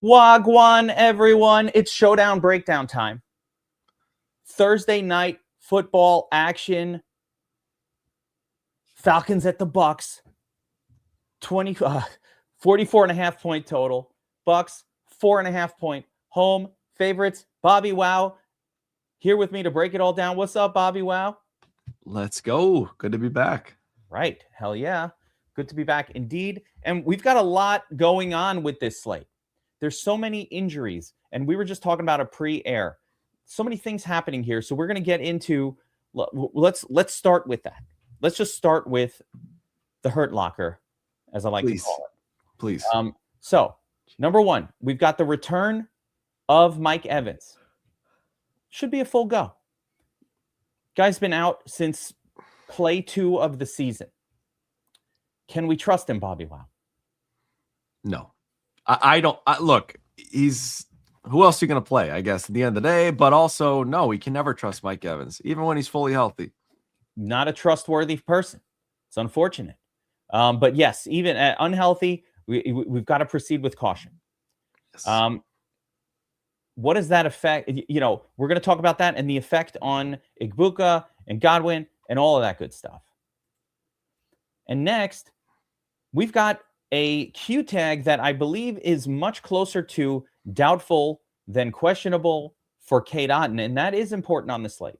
Wagwan, everyone. It's showdown breakdown time. Thursday night football action. Falcons at the Bucs. 44.5 point total. Bucs, 4.5 point home favorites. Bobbywow here with me to break it all down. What's up, Bobbywow? Let's go. Good to be back. Right. Hell yeah. Good to be back indeed. And we've got a lot going on with this slate. There's so many injuries, and we were just talking about a pre-air. So many things happening here. So we're going to get into, let's start with that. Let's just start with the hurt locker, as I like to call it. Please. So number one, we've got the return of Mike Evans. Should be a full go. Guy's been out since play 2 of the season. Can we trust him, Bobbywow? No. I don't. Look, who else are you going to play, I guess, at the end of the day? But also, no, we can never trust Mike Evans, even when he's fully healthy. Not a trustworthy person. It's unfortunate. But yes, even at unhealthy, we've got to proceed with caution. Yes. What does that affect? You know, we're going to talk about that and the effect on Igbuka and Godwin and all of that good stuff. And next, we've got a Q tag that I believe is much closer to doubtful than questionable for Cade Otton, and that is important on the slate.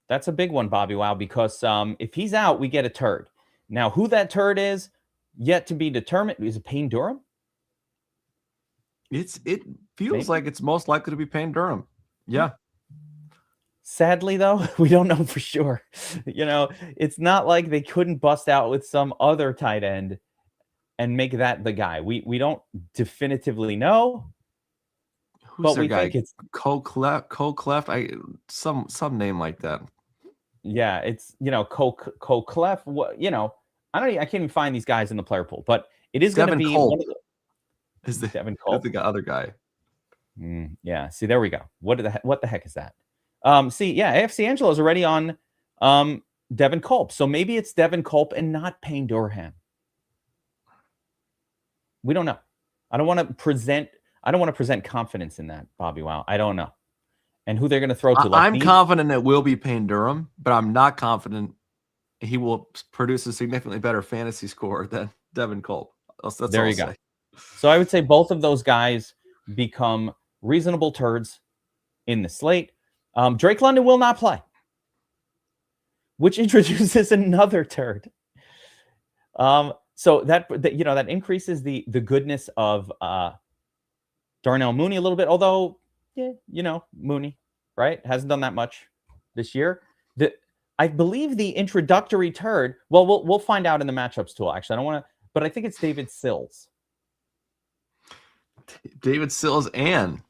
That's a big one, Bobbywow, because if he's out, we get a turd. Now, who that turd is, yet to be determined. Is it Payne Durham? It feels like it's most likely to be Payne Durham. Yeah. Sadly, though, we don't know for sure. You know, it's not like they couldn't bust out with some other tight end and make that the guy. We don't definitively know. Who's their guy? Think it's Cleft. Some name like that. Yeah, it's Clef. What I can't even find these guys in the player pool, but it is going to be Culp. One of the, is the Devin Culp, the other guy. Yeah. See, there we go. What the heck is that? AFC Angelo's already on Devin Culp. So maybe it's Devin Culp and not Payne Durham. We don't know. I don't want to present confidence in that, Bobbywow. I don't know. And who they're going to throw to. I'm confident it will be Payne Durham, but I'm not confident he will produce a significantly better fantasy score than Devin Culp. That's there you go. So I would say both of those guys become reasonable turds in the slate. Drake London will not play, which introduces another turd. So that increases the goodness of Darnell Mooney a little bit. Although, Mooney, right, hasn't done that much this year. I believe the introductory turd. Well, we'll find out in the matchups tool. Actually, I don't want to, but I think it's David Sills. David Sills and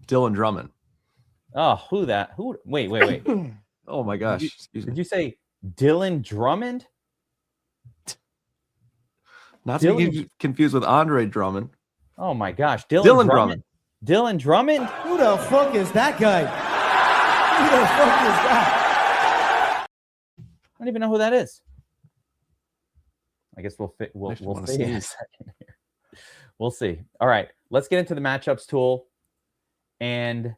Dylan Drummond. Oh, who? Wait. Oh my gosh. Did you say Dylan Drummond? Not to be confused with Andre Drummond. Oh my gosh. Dylan Drummond. Dylan Drummond? Who the fuck is that guy? Who the fuck is that? I don't even know who that is. I guess we'll see in a second here. We'll see. All right. Let's get into the matchups tool and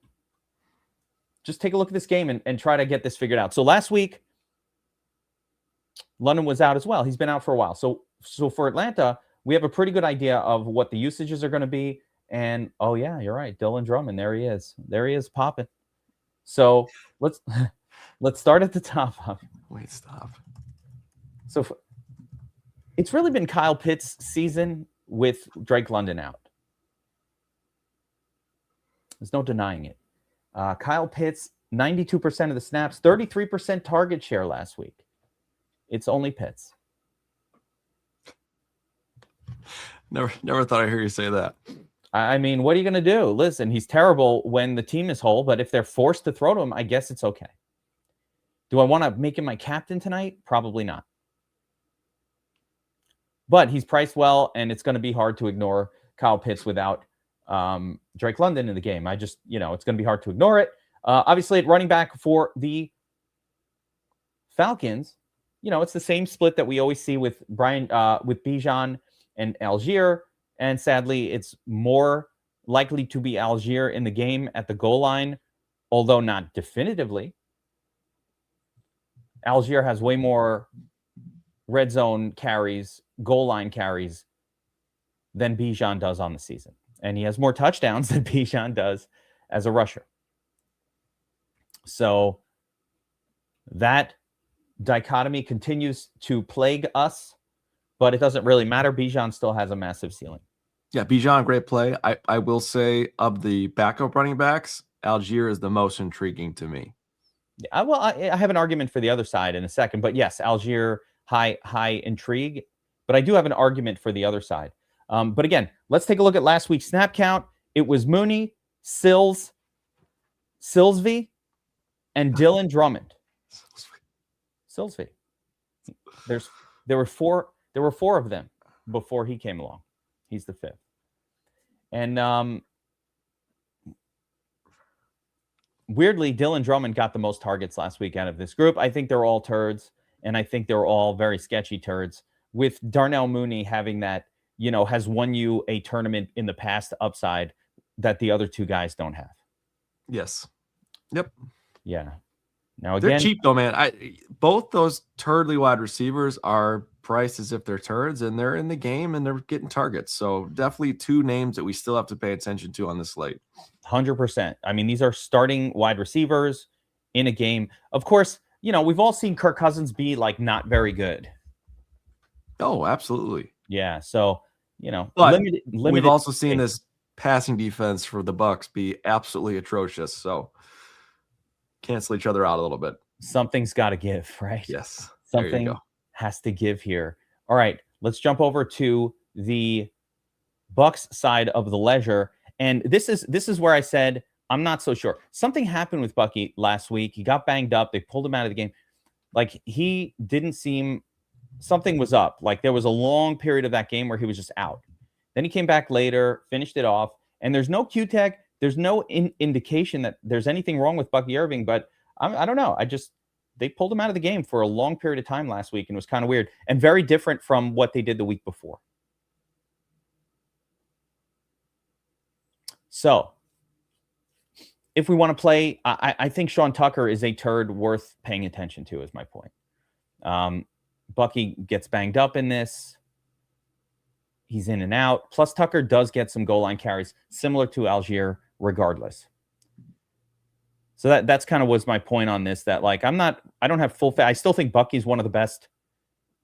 just take a look at this game and try to get this figured out. So last week, London was out as well. He's been out for a while. So for Atlanta, we have a pretty good idea of what the usages are going to be. And, oh, yeah, you're right. Dylan Drummond, there he is. There he is popping. So let's start at the top. Wait, stop. So it's really been Kyle Pitts' season with Drake London out. There's no denying it. Kyle Pitts, 92% of the snaps, 33% target share last week. It's only Pitts. Never thought I'd hear you say that. I mean, what are you going to do? Listen, he's terrible when the team is whole, but if they're forced to throw to him, I guess it's okay. Do I want to make him my captain tonight? Probably not. But he's priced well, and it's going to be hard to ignore Kyle Pitts without Drake London in the game. It's going to be hard to ignore it. Obviously, at running back for the Falcons, it's the same split that we always see with Bijan and Algier And sadly, it's more likely to be Algier in the game at the goal line, although not definitively. Algier has way more red zone carries, goal line carries than Bijan does on the season. And he has more touchdowns than Bijan does as a rusher. So that dichotomy continues to plague us, but it doesn't really matter. Bijan still has a massive ceiling. Yeah, Bijan, great play. I will say of the backup running backs, Algier is the most intriguing to me. Well, I have an argument for the other side in a second, but yes, Algier, high intrigue. But I do have an argument for the other side. But again, let's take a look at last week's snap count. It was Mooney, Silsby, and Dylan Drummond. Silsby. There were four of them before he came along. He's the fifth. And weirdly, Dylan Drummond got the most targets last week out of this group. I think they're all turds, and I think they're all very sketchy turds, with Darnell Mooney having that, has won you a tournament in the past upside that the other two guys don't have. Yes. Yep. Yeah. Now again, they're cheap though, man. Both those turdly wide receivers are priced as if they're turds, and they're in the game and they're getting targets. So definitely two names that we still have to pay attention to on this slate. 100%. I mean, these are starting wide receivers in a game. Of course, we've all seen Kirk Cousins be like not very good. Oh, absolutely. Yeah. So, but limited. We've also seen this passing defense for the Bucs be absolutely atrocious. So cancel each other out a little bit. Something's got to give, right? Yes. Something has to give here. All right, let's jump over to the Bucs side of the ledger. And this is where I said I'm not so sure. Something happened with Bucky last week. He got banged up. They pulled him out of the game. Like, he didn't seem, something was up. Like, there was a long period of that game where he was just out. Then he came back later, finished it off, and there's no Q-Tech. There's no indication that there's anything wrong with Bucky Irving, but I don't know. They pulled him out of the game for a long period of time last week, and it was kind of weird and very different from what they did the week before. So if we want to play, I think Sean Tucker is a turd worth paying attention to, is my point. Bucky gets banged up in this. He's in and out. Plus, Tucker does get some goal line carries, similar to Algier, regardless. So that's kind of was my point on this, that like, I don't have full faith. I still think Bucky's one of the best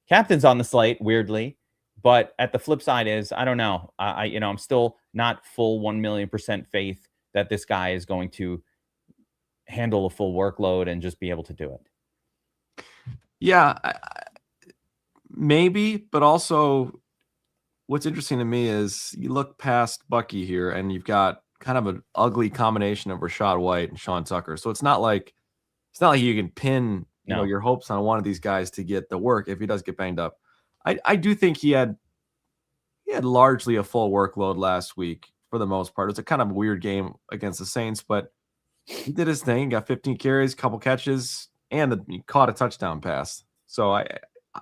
captains on the slate, weirdly. But at the flip side is, I don't know. I'm still not full 1,000,000% faith that this guy is going to handle a full workload and just be able to do it. Yeah, maybe, but also what's interesting to me is you look past Bucky here and you've got kind of an ugly combination of Rachaad White and Sean Tucker. So it's not like you can pin your hopes on one of these guys to get the work if he does get banged up. I do think he had largely a full workload last week for the most part. It was a kind of weird game against the Saints, but he did his thing, got 15 carries, couple catches, and he caught a touchdown pass. So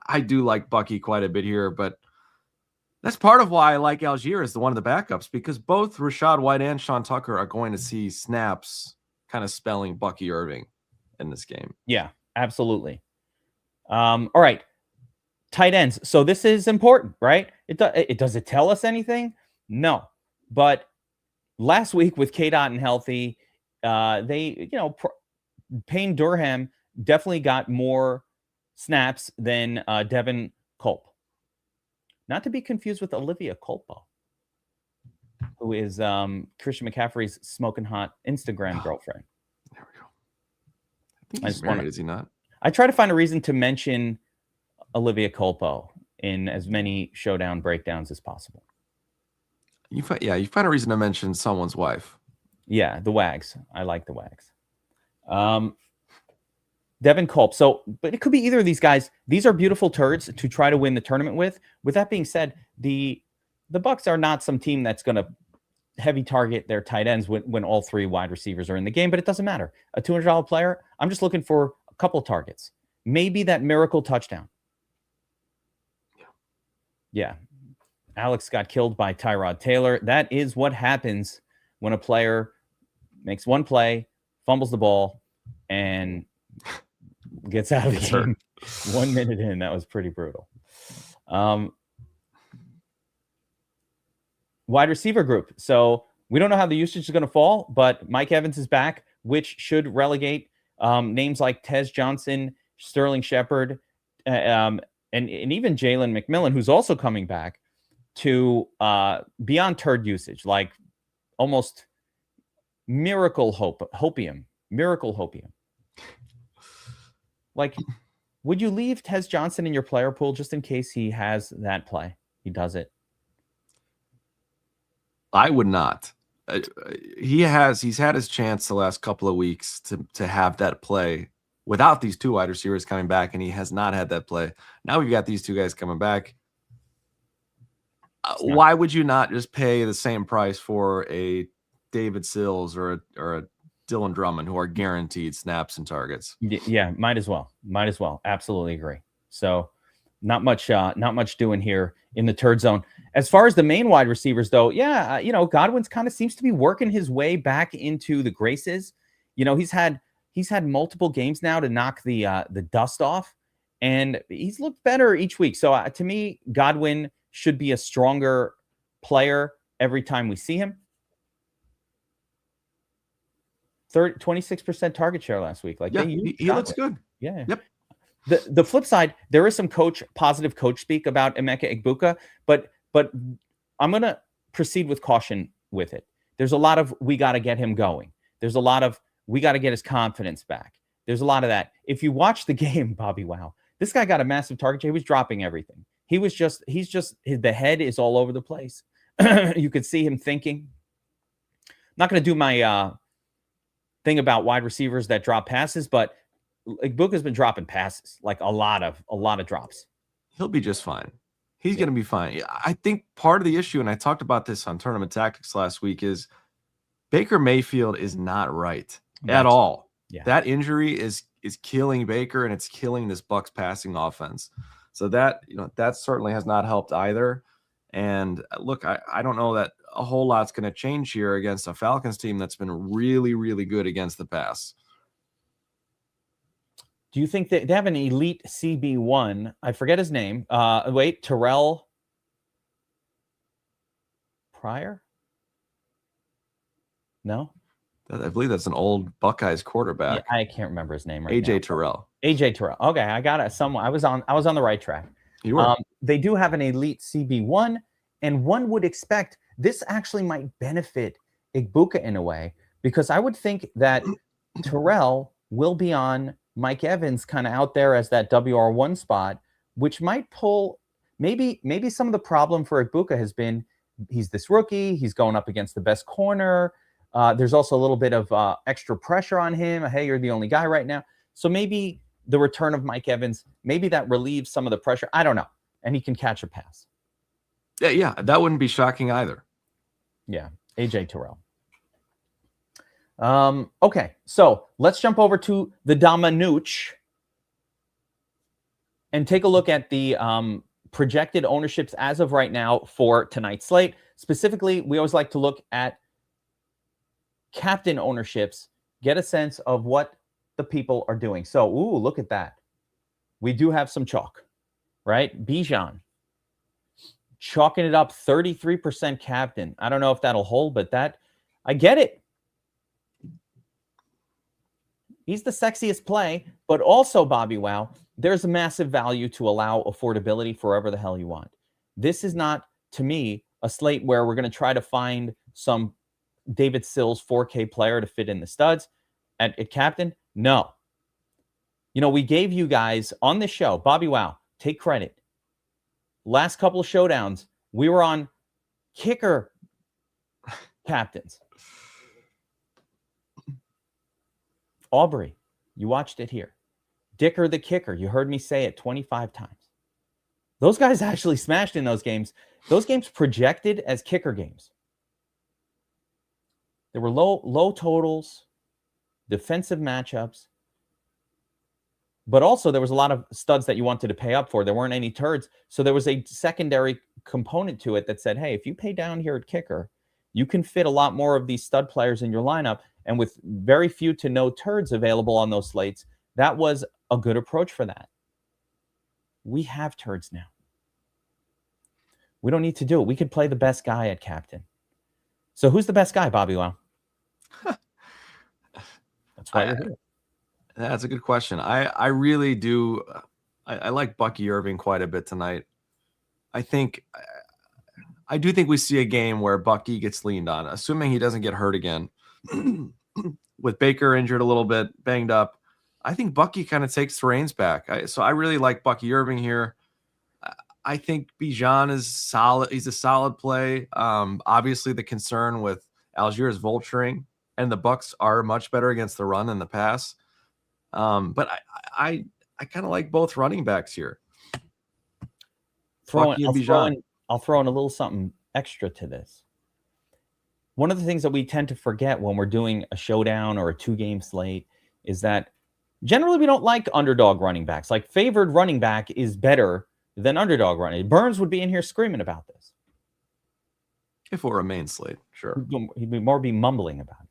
I do like Bucky quite a bit here, but that's part of why I like Algier as one of the backups, because both Rachaad White and Sean Tucker are going to see snaps kind of spelling Bucky Irving in this game. Yeah, absolutely. All right. Tight ends. So this is important, right? Does it tell us anything? No. But last week with K-Dot and healthy, Payne Durham definitely got more snaps than Devin Culp. Not to be confused with Olivia Culpo, who is Christian McCaffrey's smoking hot Instagram girlfriend. There we go. I think he's married, is he not? I try to find a reason to mention Olivia Culpo in as many Showdown breakdowns as possible. You find a reason to mention someone's wife. Yeah, the Wags. I like the Wags. Devin Culp. So, but it could be either of these guys. These are beautiful turds to try to win the tournament with. With that being said, the Bucs are not some team that's going to heavy target their tight ends when all three wide receivers are in the game, but it doesn't matter. A $200 player, I'm just looking for a couple targets. Maybe that miracle touchdown. Yeah. Alex got killed by Tyrod Taylor. That is what happens when a player makes one play, fumbles the ball, and gets out of the game 1 minute in. That was pretty brutal. Wide receiver group. So we don't know how the usage is going to fall, but Mike Evans is back, which should relegate names like Tez Johnson, Sterling Shepard, and even Jalen McMillan, who's also coming back, to beyond turd usage, like almost miracle hopium. Like, would you leave Tez Johnson in your player pool just in case he has that play? He does it. I would not. He's had his chance the last couple of weeks to have that play without these two wide receivers coming back, and he has not had that play. Now we've got these two guys coming back. Why would you not just pay the same price for a David Sills or a Dylan Drummond, who are guaranteed snaps and targets? Yeah, might as well. Absolutely agree. So not much doing here in the turd zone. As far as the main wide receivers, though, Godwin's kind of seems to be working his way back into the graces. He's had multiple games now to knock the dust off, and he's looked better each week. So to me, Godwin should be a stronger player every time we see him. 26% target share last week. Like, he looks good. Yeah. Yep. The flip side, there is some positive coach speak about Emeka Igbuka, but I'm going to proceed with caution with it. There's a lot of, we got to get him going. There's a lot of, we got to get his confidence back. There's a lot of that. If you watch the game, Bobbywow, this guy got a massive target share. He was dropping everything. The head is all over the place. You could see him thinking. I'm not going to do my thing about wide receivers that drop passes, but Igbuka's been dropping passes, like a lot of drops. He'll be just fine. He's going to be fine. I think part of the issue, and I talked about this on Tournament Tactics last week, is Baker Mayfield is not right at all. Yeah. That injury is killing Baker, and it's killing this Bucs passing offense. So that certainly has not helped either. And look, I don't know that a whole lot's going to change here against a Falcons team that's been really, really good against the pass. Do you think that they have an elite CB1? I forget his name. Terrell Pryor? No? I believe that's an old Buckeyes quarterback. Yeah, I can't remember his name right now. AJ Terrell. AJ Terrell. Okay, I got it. I was on the right track. You were. They do have an elite CB1, and one would expect this actually might benefit Igbuka in a way, because I would think that Terrell will be on Mike Evans kind of out there as that WR1 spot, which might pull maybe some of the problem for Igbuka has been he's this rookie, he's going up against the best corner. There's also a little bit of extra pressure on him. Hey, you're the only guy right now. So maybe the return of Mike Evans, maybe that relieves some of the pressure. I don't know. And he can catch a pass. Yeah, that wouldn't be shocking either. Yeah, AJ Terrell. Okay, so let's jump over to the Damanuch and take a look at the projected ownerships as of right now for tonight's slate. Specifically, we always like to look at captain ownerships, get a sense of what the people are doing. So, look at that. We do have some chalk, right? Bijan chalking it up, 33% captain. I don't know if that'll hold, but I get it. He's the sexiest play, but also, Bobbywow, there's a massive value to allow affordability for wherever the hell you want. This is not, to me, a slate where we're going to try to find some David Sills 4K player to fit in the studs at captain. No. We gave you guys on this show, Bobbywow, take credit. Last couple of showdowns, we were on kicker captains. Aubrey, you watched it here. Dicker the kicker, you heard me say it 25 times. Those guys actually smashed in those games. Those games projected as kicker games. There were low totals, defensive matchups, but also there was a lot of studs that you wanted to pay up for. There weren't any turds. So there was a secondary component to it that said, hey, if you pay down here at kicker, you can fit a lot more of these stud players in your lineup. And with very few to no turds available on those slates, that was a good approach for that. We have turds now. We don't need to do it. We could play the best guy at captain. So who's the best guy, Bobbywow? That's why you're here. That's a good question. I really do. I like Bucky Irving quite a bit tonight. I do think we see a game where Bucky gets leaned on, assuming he doesn't get hurt again. With Baker injured a little bit, banged up, I think Bucky kind of takes the reins back. So I really like Bucky Irving here. I think Bijan is solid. He's a solid play. Obviously, the concern with Algier is vulturing, and the Bucs are much better against the run than the pass. But I kind of like both running backs here. I'll throw in a little something extra to this. One of the things that we tend to forget when we're doing a showdown or a 2-game slate is that generally we don't like underdog running backs. Like, favored running back is better than underdog running. Burns would be in here screaming about this. If it were a main slate, sure. He'd be mumbling about it.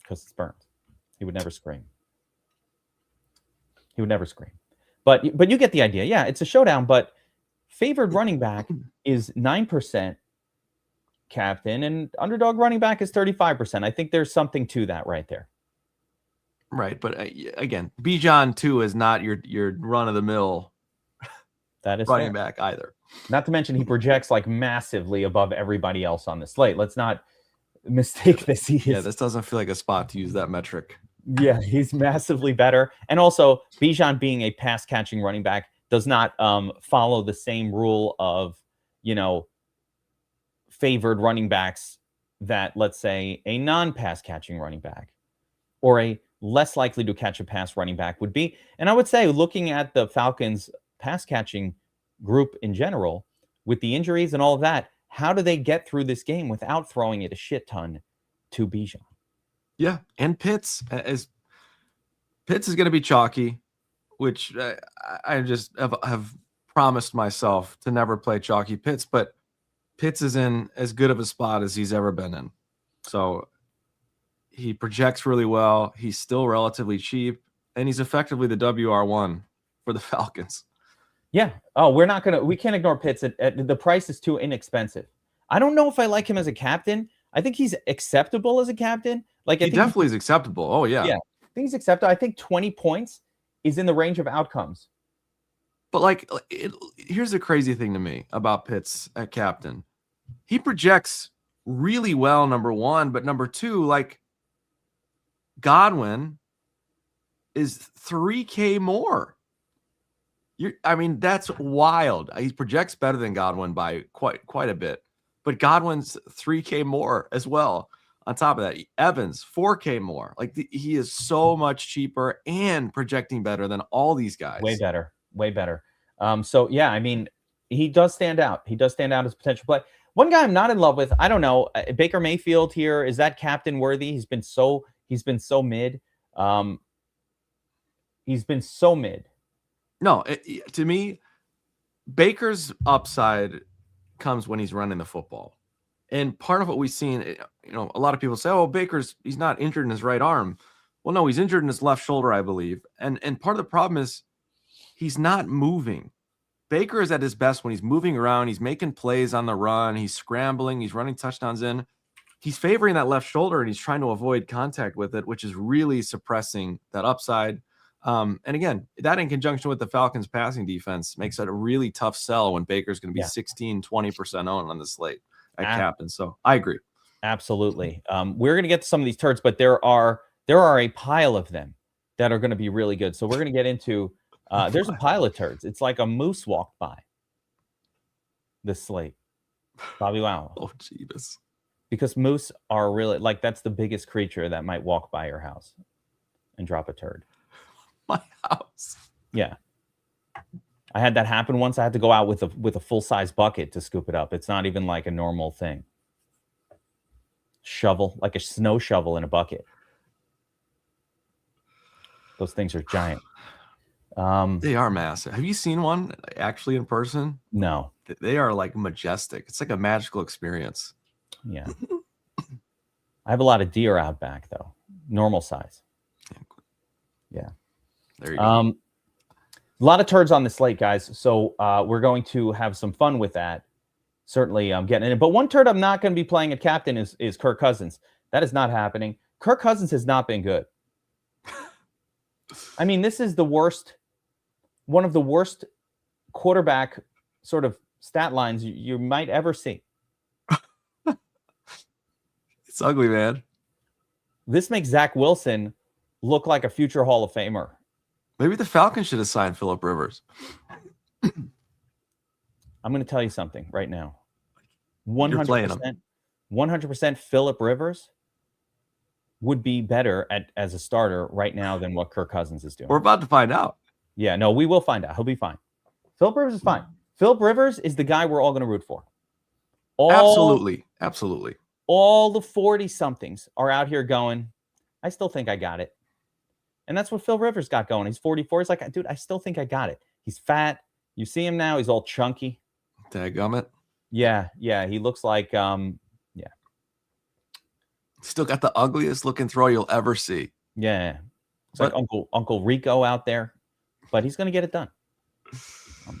Because it's Burns. He would never scream. But you get the idea. Yeah, it's a showdown, but favored running back is 9% captain, and underdog running back is 35%. I think there's something to that right there. Right, but again, Bijan too is not your run-of-the-mill running back either. Not to mention he projects like massively above everybody else on the slate. Let's not mistake this. This doesn't feel like a spot to use that metric. Yeah, he's massively better. And also, Bijan being a pass-catching running back does not follow the same rule of, favored running backs that, let's say, a non-pass-catching running back or a less likely to catch a pass running back would be. And I would say, looking at the Falcons' pass-catching group in general, with the injuries and all of that, how do they get through this game without throwing it a shit ton to Bijan? Yeah, and Pitts is going to be chalky, which I just have promised myself to never play chalky Pitts, but Pitts is in as good of a spot as he's ever been in. So he projects really well. He's still relatively cheap, and he's effectively the WR1 for the Falcons. Yeah. Oh, we can't ignore Pitts. The price is too inexpensive. I don't know if I like him as a captain. I think he's acceptable as a captain. He definitely is acceptable. Oh, yeah. Yeah. I think he's acceptable. I think 20 points is in the range of outcomes. But here's the crazy thing to me about Pitts at captain. He projects really well, number one, but number two, Godwin is $3K more. That's wild. He projects better than Godwin by quite a bit, but Godwin's $3K more as well. On top of that, Evans $4K more. He is so much cheaper and projecting better than all these guys. Way better. So yeah, he does stand out. He does stand out as a potential play. One guy I'm not in love with, I don't know, Baker Mayfield here. Is that captain worthy? He's been so mid. He's been so mid. No, to me, Baker's upside comes when he's running the football. And part of what we've seen, a lot of people say, oh, he's not injured in his right arm. Well, no, he's injured in his left shoulder, I believe. And part of the problem is he's not moving. Baker is at his best when he's moving around. He's making plays on the run. He's scrambling. He's running touchdowns in. He's favoring that left shoulder, and he's trying to avoid contact with it, which is really suppressing that upside. And again, that in conjunction with the Falcons' passing defense makes it a really tough sell when Baker's going to be 16-20% owned on the slate at captain. So I agree. Absolutely. We're going to get to some of these turds, but there are a pile of them that are going to be really good. So we're going to get into there's a pile of turds. It's like a moose walked by this slate. Bobbywow. Oh, jeebus. Because moose are really that's the biggest creature that might walk by your house and drop a turd. My house. Yeah. I had that happen once. I had to go out with a full-size bucket to scoop it up. It's not even like a normal thing. Shovel, like a snow shovel in a bucket. Those things are giant. They are massive. Have you seen one actually in person? No. They are like majestic. It's like a magical experience. Yeah. I have a lot of deer out back though. Normal size. Yeah. There you go. A lot of turds on the slate, guys. So we're going to have some fun with that. Certainly I'm getting it. But one turd I'm not going to be playing at captain is Kirk Cousins. That is not happening. Kirk Cousins has not been good. I mean, this is the worst, one of the worst quarterback sort of stat lines you might ever see. It's ugly, man. This makes Zach Wilson look like a future Hall of Famer. Maybe the Falcons should have signed Phillip Rivers. I'm going to tell you something right now. You're playing him. 100% Phillip Rivers would be better as a starter right now than what Kirk Cousins is doing. We're about to find out. Yeah, no, we will find out. He'll be fine. Phillip Rivers is fine. Phillip Rivers is the guy we're all going to root for. Absolutely. All the 40-somethings are out here going, I still think I got it. And that's what Phil Rivers got going. He's 44. He's like, dude, I still think I got it. He's fat. You see him now. He's all chunky. Dadgummit. Yeah. He looks like, Still got the ugliest looking throw you'll ever see. Yeah. It's like Uncle Rico out there. But he's going to get it done.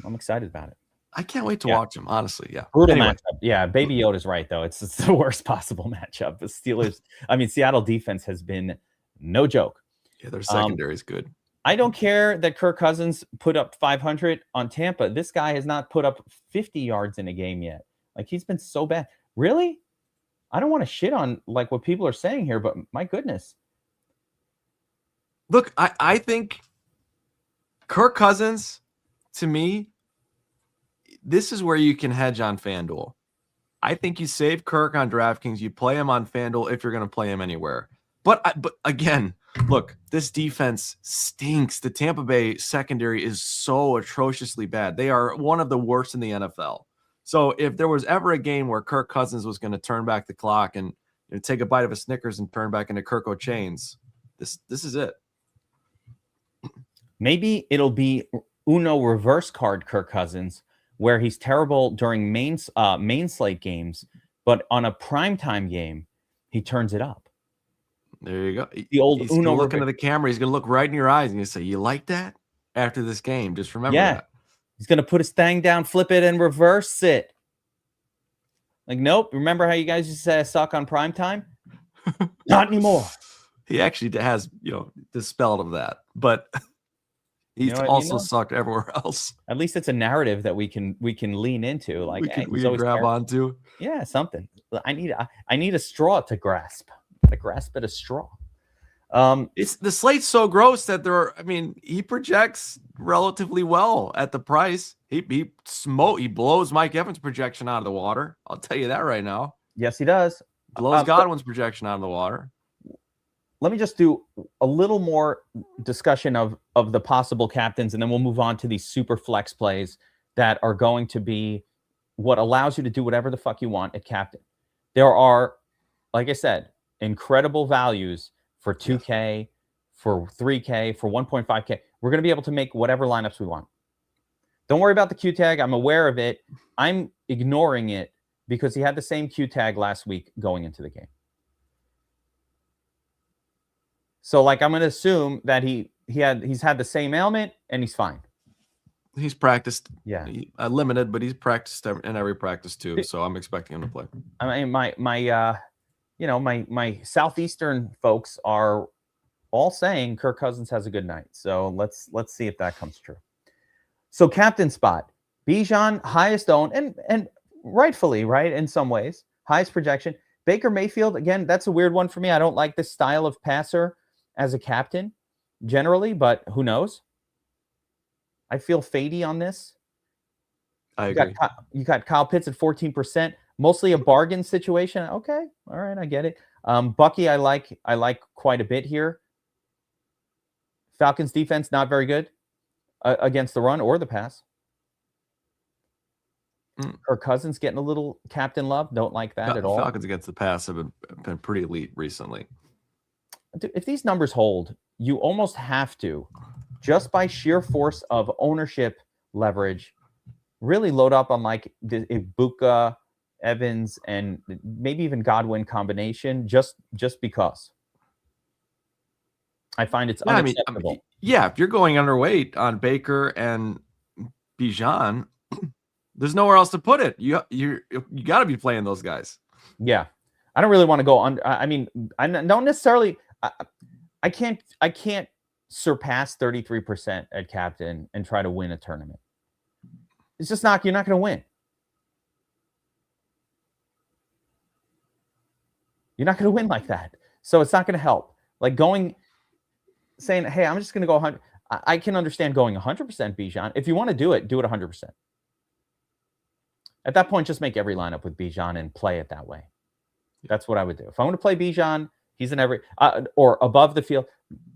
I'm excited about it. I can't wait to watch him, honestly. Yeah. Brutal matchup. Yeah, Baby Yoda's right, though. It's the worst possible matchup. The Seattle defense has been no joke. Yeah, their secondary is good. I don't care that Kirk Cousins put up 500 on Tampa. This guy has not put up 50 yards in a game yet. Like, he's been so bad. Really? I don't want to shit on like what people are saying here, but my goodness. Look, I think Kirk Cousins, to me, this is where you can hedge on FanDuel. I think you save Kirk on DraftKings. You play him on FanDuel if you're going to play him anywhere. But again, look, this defense stinks. The Tampa Bay secondary is so atrociously bad. They are one of the worst in the NFL. So if there was ever a game where Kirk Cousins was going to turn back the clock and take a bite of a Snickers and turn back into Kirk O'Chains, this is it. Maybe it'll be Uno reverse card Kirk Cousins, where he's terrible during main slate games, but on a primetime game, he turns it up. There you go. The old he's Uno look into the camera. He's going to look right in your eyes and you say, "You like that?" After this game, just remember that. He's going to put his thing down, flip it, and reverse it. Like, nope. Remember how you guys used to say I suck on primetime? Not anymore. He actually has, dispelled of that, but he's also sucked everywhere else. At least it's a narrative that we can lean into. Like, we can grab onto. Yeah, something. I need a straw to grasp. To grasp at a straw. It's the slate's so gross that he projects relatively well at the price. He blows Mike Evans' projection out of the water. I'll tell you that right now. Yes, he does. Blows Godwin's projection out of the water. Let me just do a little more discussion of the possible captains, and then we'll move on to these super flex plays that are going to be what allows you to do whatever the fuck you want at captain. There are, like I said, incredible values for 2K, for 3K, for 1.5K. We're going to be able to make whatever lineups we want. Don't worry about the Q tag. I'm aware of it. I'm ignoring it because he had the same Q tag last week going into the game. So, like, I'm going to assume that he's had the same ailment and he's fine. He's practiced. Yeah. Limited, but he's practiced in every practice too. So I'm expecting him to play. I mean, my Southeastern folks are all saying Kirk Cousins has a good night. So let's see if that comes true. So captain spot, Bijan, highest owned and rightfully, right, in some ways, highest projection. Baker Mayfield, again, that's a weird one for me. I don't like this style of passer as a captain generally, but who knows? I feel fadey on this. I agree. You got Kyle Pitts at 14%, mostly a bargain situation. Okay, all right, I get it. Bucky, I like quite a bit here. Falcons defense not very good against the run or the pass. Kirk Cousins getting a little captain love. Don't like that at all. Falcons against the pass have been pretty elite recently. Dude, if these numbers hold, you almost have to just by sheer force of ownership leverage, really load up on like the Igbuka, Evans, and maybe even Godwin combination just because. I find it's unacceptable. If you're going underweight on Baker and Bijan, there's nowhere else to put it. You got to be playing those guys. Yeah, I don't really want to go under. I mean, I don't necessarily. I can't surpass 33% at captain and try to win a tournament. It's just not. You're not going to win. You're not going to win like that. So it's not going to help. Like saying, hey, I'm just going to go 100. I can understand going 100% Bijan. If you want to do it 100%. At that point, just make every lineup with Bijan and play it that way. That's what I would do. If I want to play Bijan, he's in every or above the field.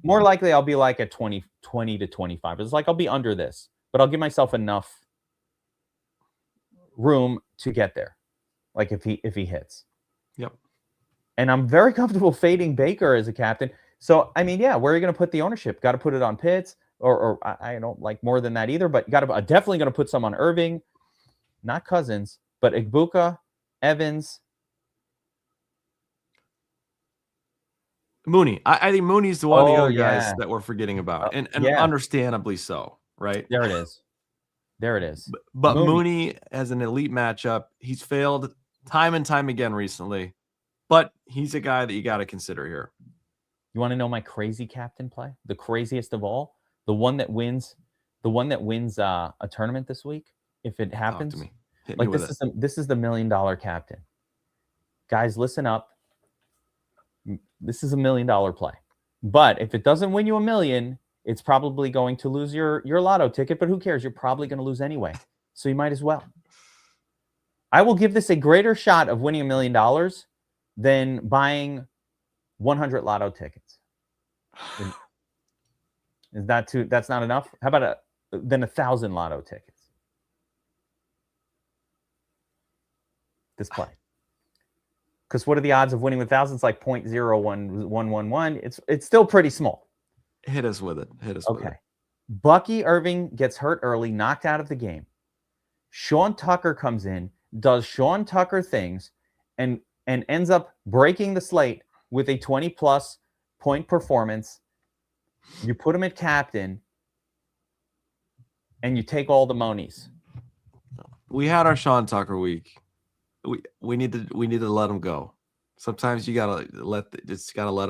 More likely, I'll be like at 20 to 25. It's like I'll be under this, but I'll give myself enough room to get there. Like if he hits. Yep. And I'm very comfortable fading Baker as a captain. So, I mean, yeah, where are you going to put the ownership? Got to put it on Pitts, or I don't like more than that either, but definitely going to put some on Irving, not Cousins, but Igbuka, Evans. Mooney. I think Mooney's the one of the other guys that we're forgetting about, and understandably so, right? There it is. But Mooney has an elite matchup. He's failed time and time again recently, but he's a guy that you got to consider here. You want to know my crazy captain play? The craziest of all? The one that wins a tournament this week, if it happens. Talk to me. Like this is the $1 million captain. Guys, listen up. This is $1 million play. But if it doesn't win you $1 million, it's probably going to lose your lotto ticket, but who cares? You're probably going to lose anyway. So you might as well. I will give this a greater shot of winning $1 million than buying 100 lotto tickets. Is that too? That's not enough? How about then 1,000 lotto tickets? This play. Because what are the odds of winning with thousands? Like 0.01111. It's still pretty small. Hit us with it. Okay. Bucky Irving gets hurt early, knocked out of the game. Sean Tucker comes in, does Sean Tucker things, and ends up breaking the slate with a 20-plus point performance. You put him at captain, and you take all the monies. We had our Sean Tucker week. We need to let him go. Sometimes you gotta let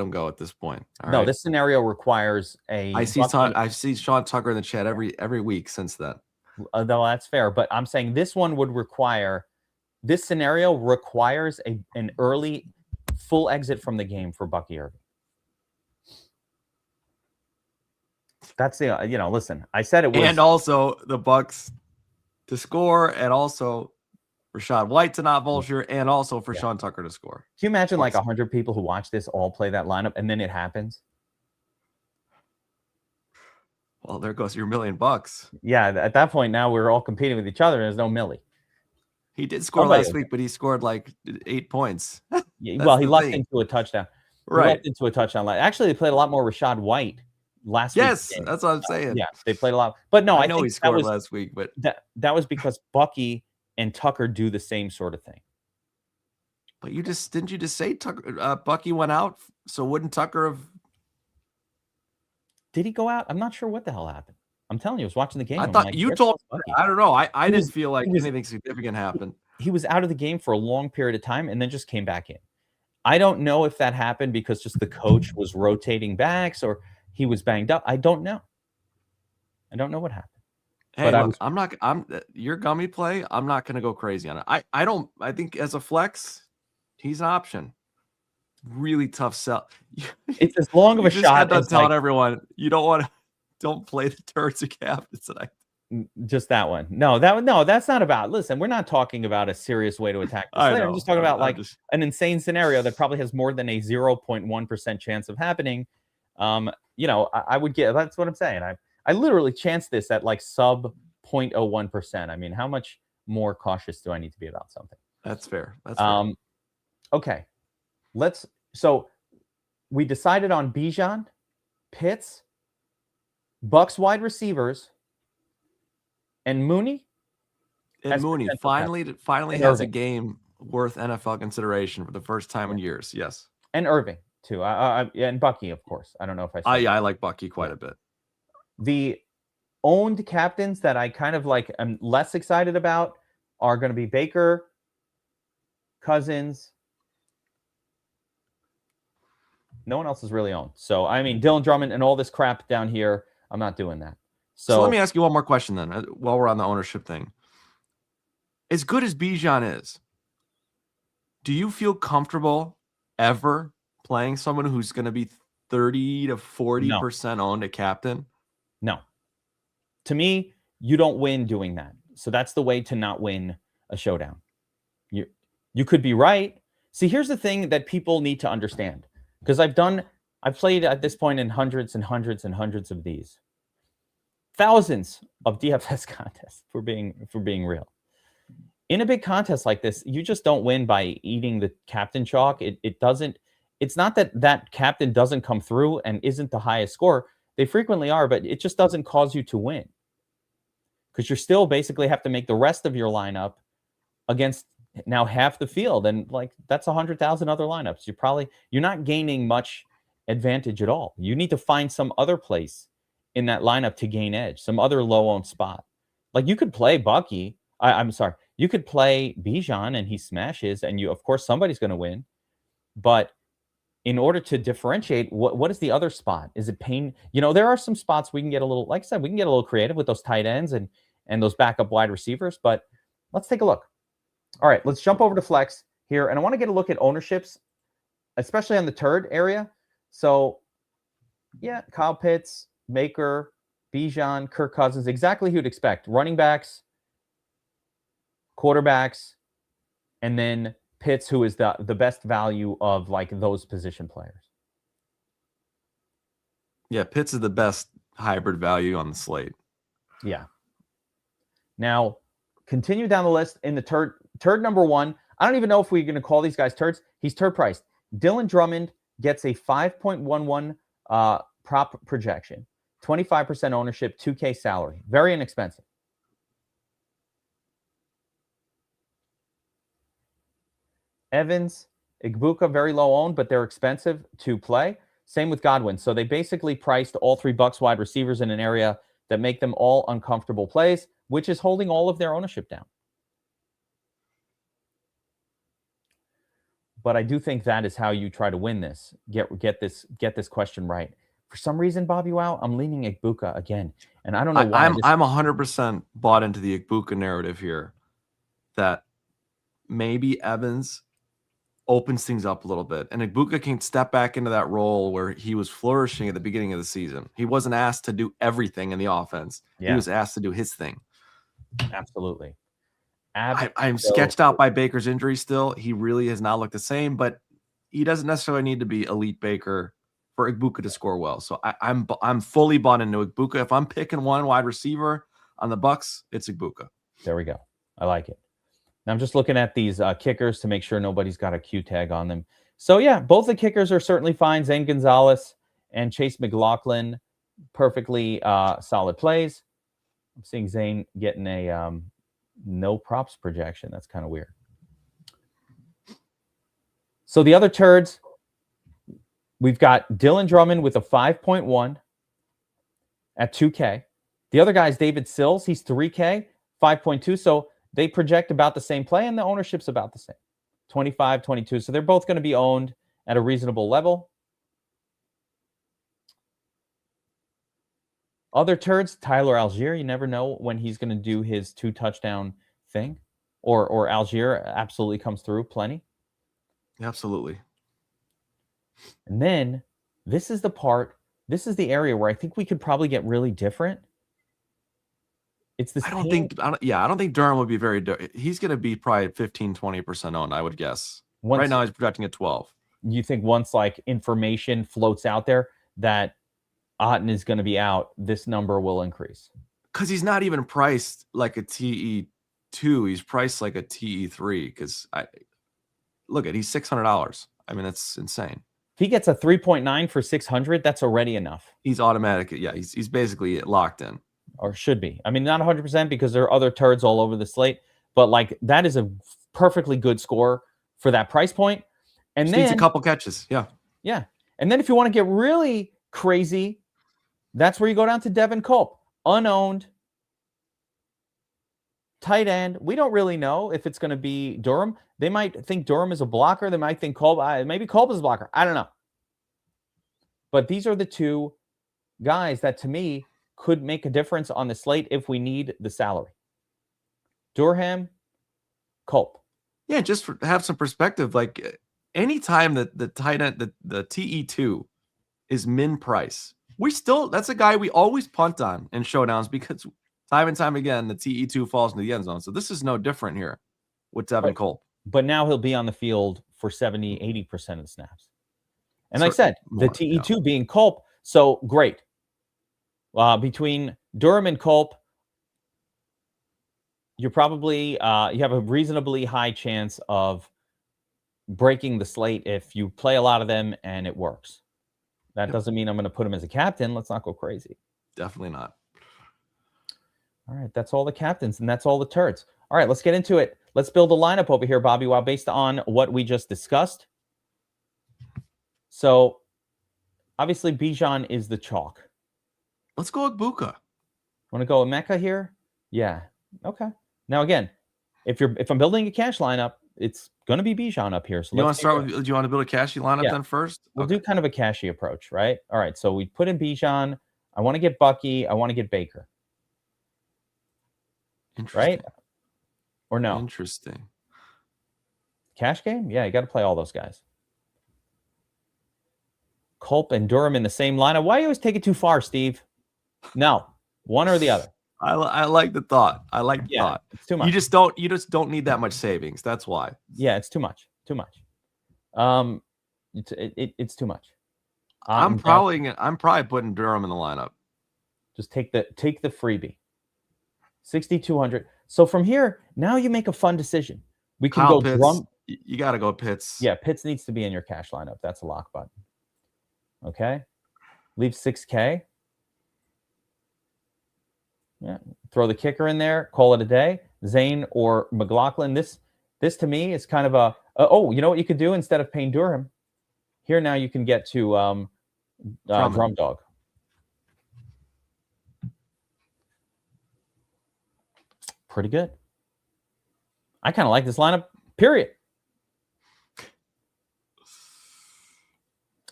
him go at this point. No, this scenario requires a. I see Sean Tucker in the chat every week since then. Though that's fair, but I'm saying this one would require. This scenario requires an early full exit from the game for Bucky Irving. That's the listen. I said it was, and also the Bucs to score, and also Rachaad White to not vulture, and also for Sean Tucker to score. Can you imagine like 100 people who watch this all play that lineup, and then it happens? Well, there goes your $1 million. Yeah, at that point now we're all competing with each other, and there's no Millie. He did score last week, but he scored like 8 points. Yeah, well, he lucked into a touchdown. Right. Into a touchdown. Actually, they played a lot more Rachaad White last week. Yes, that's what I'm saying. Yeah, they played a lot. But no, I know he scored last week, but that was because Bucky and Tucker do the same sort of thing. But didn't you just say Tucker, Bucky went out? So wouldn't Tucker have? Did he go out? I'm not sure what the hell happened. I'm telling you, I was watching the game. I thought you told me. I don't know. I didn't feel like anything significant happened. He was out of the game for a long period of time and then just came back in. I don't know if that happened because just the coach was rotating backs or he was banged up. I don't know. I don't know what happened. Hey, but look, I'm your gummy play. I'm not going to go crazy on it. I think as a flex, he's an option. Really tough sell. It's as long of a shot. I'm telling everyone you don't play the turds of captains tonight. Just that one. No, that's not about. Listen, we're not talking about a serious way to attack the slate. I'm just talking about an insane scenario that probably has more than a 0.1% chance of happening. I would get. That's what I'm saying. I literally chanced this at like sub 0.01%. I mean, how much more cautious do I need to be about something? That's fair. That's fair. Okay. So we decided on Bijan, Pitts, Bucs wide receivers and Mooney. And Mooney finally and has Irving. a game worth NFL consideration for the first time in years. Yes. And Irving too. And Bucky, of course. I don't know if I said I like Bucky quite a bit. The owned captains that I kind of like am less excited about are going to be Baker, Cousins. No one else is really owned. So, I mean, Dylan Drummond and all this crap down here, I'm not doing that. So let me ask you one more question then, while we're on the ownership thing. As good as Bijan is, do you feel comfortable ever playing someone who's going to be 30 to 40% owned a captain? No. To me, you don't win doing that. So that's the way to not win a showdown. You could be right. See, here's the thing that people need to understand. Because I've played at this point in hundreds and hundreds and hundreds of these. Thousands of DFS contests, for being real. In a big contest like this, you just don't win by eating the captain chalk. It's not that captain doesn't come through and isn't the highest score. They frequently are, but it just doesn't cause you to win. Because you still basically have to make the rest of your lineup against now half the field. And like that's 100,000 other lineups. You're not gaining much advantage at all. You need to find some other place in that lineup to gain edge, some other low-owned spot. Like you could play Bucky. I'm sorry. You could play Bijan and he smashes, and of course somebody's going to win. But in order to differentiate, what is the other spot? Is it pain? There are some spots we can get a little, like I said, we can get a little creative with those tight ends and those backup wide receivers. But let's take a look. All right, let's jump over to Flex here, and I want to get a look at ownerships, especially on the turd area. So, yeah, Kyle Pitts, Baker, Bijan, Kirk Cousins, exactly who you'd expect. Running backs, quarterbacks, and then Pitts, who is the best value of like those position players. Yeah, Pitts is the best hybrid value on the slate. Yeah. Now, continue down the list in the turd number one. I don't even know if we're going to call these guys turds. He's turd priced. Dylan Drummond gets a 5.11 prop projection, 25% ownership, 2K salary. Very inexpensive. Evans, Igbuka, very low owned, but they're expensive to play. Same with Godwin. So they basically priced all three Bucs wide receivers in an area that make them all uncomfortable plays, which is holding all of their ownership down. But I do think that is how you try to win this. Get this question right. For some reason, Bobbywow, I'm leaning Igbuka again, and I don't know why. I'm 100% bought into the Igbuka narrative here. That maybe Evans opens things up a little bit, and Igbuka can step back into that role where he was flourishing at the beginning of the season. He wasn't asked to do everything in the offense. Yeah. He was asked to do his thing. Absolutely. I'm sketched out by Baker's injury still. He really has not looked the same, but he doesn't necessarily need to be elite Baker for Igbuka to score well. So I'm fully bought into Igbuka. If I'm picking one wide receiver on the Bucs, it's Igbuka. There we go. I like it. Now I'm just looking at these kickers to make sure nobody's got a Q tag on them. So yeah, both the kickers are certainly fine. Zane Gonzalez and Chase McLaughlin, perfectly solid plays. I'm seeing Zane getting a no props projection. That's kind of weird. So the other turds, we've got Dylan Drummond with a 5.1 at 2K. The other guy is David Sills. He's 3K, 5.2. So they project about the same play, and the ownership's about the same, 25, 22. So they're both going to be owned at a reasonable level. Other turds, Tyler Algier. You never know when he's going to do his 2-touchdown thing, or Algier absolutely comes through plenty. Absolutely. And then this is the area where I think we could probably get really different. It's this. I don't think Durham would be very. He's going to be probably 15-20% owned, I would guess. Right now, he's projecting at 12. You think once like information floats out there that Otten is going to be out, this number will increase? Because he's not even priced like a TE2. He's priced like a TE3. Because he's $600. I mean, that's insane. If he gets a 3.9 for 600, that's already enough. He's automatic. Yeah, he's basically locked in. Or should be. I mean, not 100% because there are other turds all over the slate, but like that is a perfectly good score for that price point. And Just then needs a couple catches. Yeah. Yeah. And then if you want to get really crazy, that's where you go down to Devin Culp, unowned, tight end. We don't really know if it's going to be Durham. They might think Durham is a blocker. They might think Culp, maybe Culp is a blocker. I don't know. But these are the two guys that, to me, could make a difference on the slate if we need the salary. Durham, Culp. Yeah, just have some perspective. Like anytime that the tight end, the TE2 is min price, that's a guy we always punt on in showdowns because time and time again, the TE2 falls into the end zone. So this is no different here with Devin Culp. But now he'll be on the field for 70, 80% of the snaps. And like I said, the TE2 being Culp, so great. Between Durham and Culp, you're probably you have a reasonably high chance of breaking the slate if you play a lot of them and it works. That doesn't mean I'm going to put him as a captain. Let's not go crazy. Definitely not. All right, that's all the captains and that's all the turds. All right, let's get into it. Let's build a lineup over here, Bobbywow, based on what we just discussed. So, obviously, Bijan is the chalk. Let's go Igbuka. Want to go with Mecca here? Yeah. Okay. Now, again, if I'm building a cash lineup, it's going to be Bijan up here. So you want to start with? Do you want to build a cashy lineup then first? We'll do kind of a cashy approach, right? All right. So we put in Bijan. I want to get Bucky. I want to get Baker. Interesting. Right? Or no? Interesting. Cash game? Yeah, you got to play all those guys. Culp and Durham in the same lineup. Why do you always take it too far, Steve? No, one or the other. I like the thought. I like the thought. It's too much. You just don't need that much savings. That's why. Yeah, it's too much. Too much. It's too much. I'm probably putting Durham in the lineup. Just take the freebie. 6,200. So from here, now you make a fun decision. We can go Pitts. Drum. You got to go Pitts. Yeah, Pitts needs to be in your cash lineup. That's a lock button. Okay. Leave 6K. Yeah. Throw the kicker in there. Call it a day. Zane or McLaughlin. This to me is kind of a you know what you could do instead of paying Durham? Here now you can get to Drum Dog. Pretty good. I kind of like this lineup, period.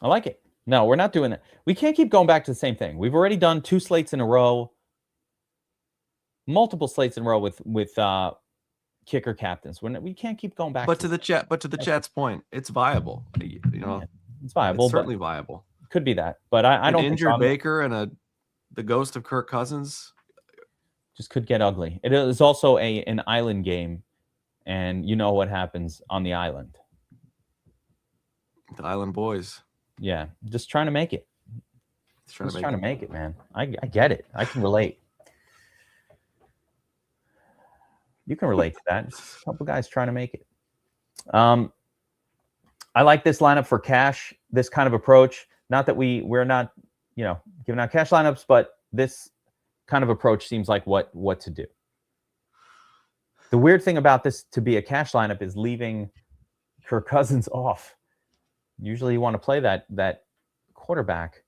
I like it. No, we're not doing that. We can't keep going back to the same thing. We've already done 2 slates in a row, multiple slates in a row with kicker captains. We can't keep going back. But to the chat's point, it's viable. You know, it's viable. It's certainly viable. Could be that, but I don't. Injured Baker and the ghost of Kirk Cousins just could get ugly. It is also an island game, and you know what happens on the island. The Island Boys. Yeah, just trying to make it. Trying to make it, man. I get it. I can relate. You can relate to that. Just a couple guys trying to make it. I like this lineup for cash, this kind of approach. Not that we're not, giving out cash lineups, but this kind of approach seems like what to do. The weird thing about this to be a cash lineup is leaving Kirk Cousins off. Usually you want to play that quarterback.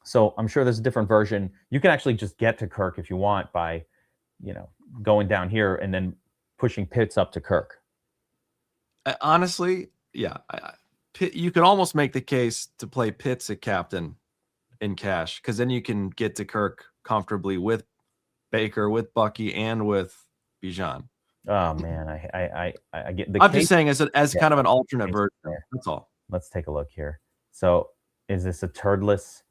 So I'm sure there's a different version. You can actually just get to Kirk if you want by, going down here and then pushing Pitts up to Kirk. Honestly, yeah. You can almost make the case to play Pitts at captain in cash because then you can get to Kirk comfortably with Baker, with Bucky, and with Bijan. Oh man, I get the. I'm just saying as kind of an alternate version. That's all. Let's take a look here. So, is this a turdless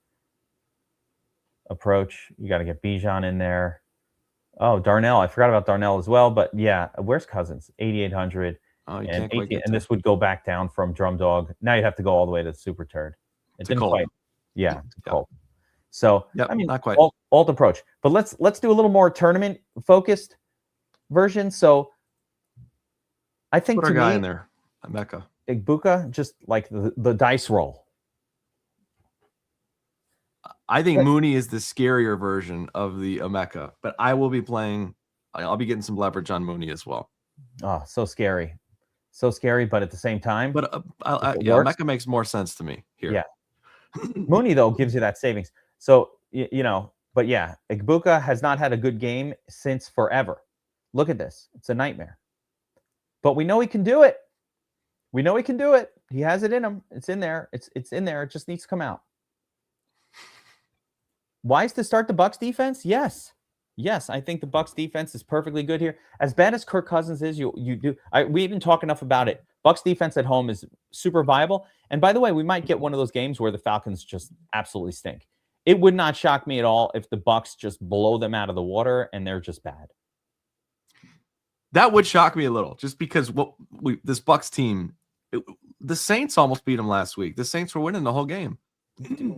approach? You got to get Bijan in there. Oh, Darnell. I forgot about Darnell as well. But yeah, where's Cousins? 8,800. Oh, you and can't quite and this would go back down from Drum Dog. Now you'd have to go all the way to the Super Turd. It didn't quite. Yeah, Colt. So I mean, not quite alt approach. But let's do a little more tournament focused version. So I think put our guy in there, Mecca. Igbuka, just like the dice roll. I think Mooney is the scarier version of the Emeka, but I will be playing. I'll be getting some leverage on Mooney as well. Oh, so scary. So scary, but at the same time. But Emeka makes more sense to me here. Yeah. Mooney, though, gives you that savings. So, but yeah, Igbuka has not had a good game since forever. Look at this. It's a nightmare. But we know he can do it. We know he can do it. He has it in him. It's in there. It's in there. It just needs to come out. Wise to start the Bucs defense? Yes. Yes, I think the Bucs defense is perfectly good here. As bad as Kirk Cousins is, we didn't talk enough about it. Bucs defense at home is super viable. And by the way, we might get one of those games where the Falcons just absolutely stink. It would not shock me at all if the Bucs just blow them out of the water and they're just bad. That would shock me a little, just because this Bucs team, the Saints almost beat them last week. The Saints were winning the whole game.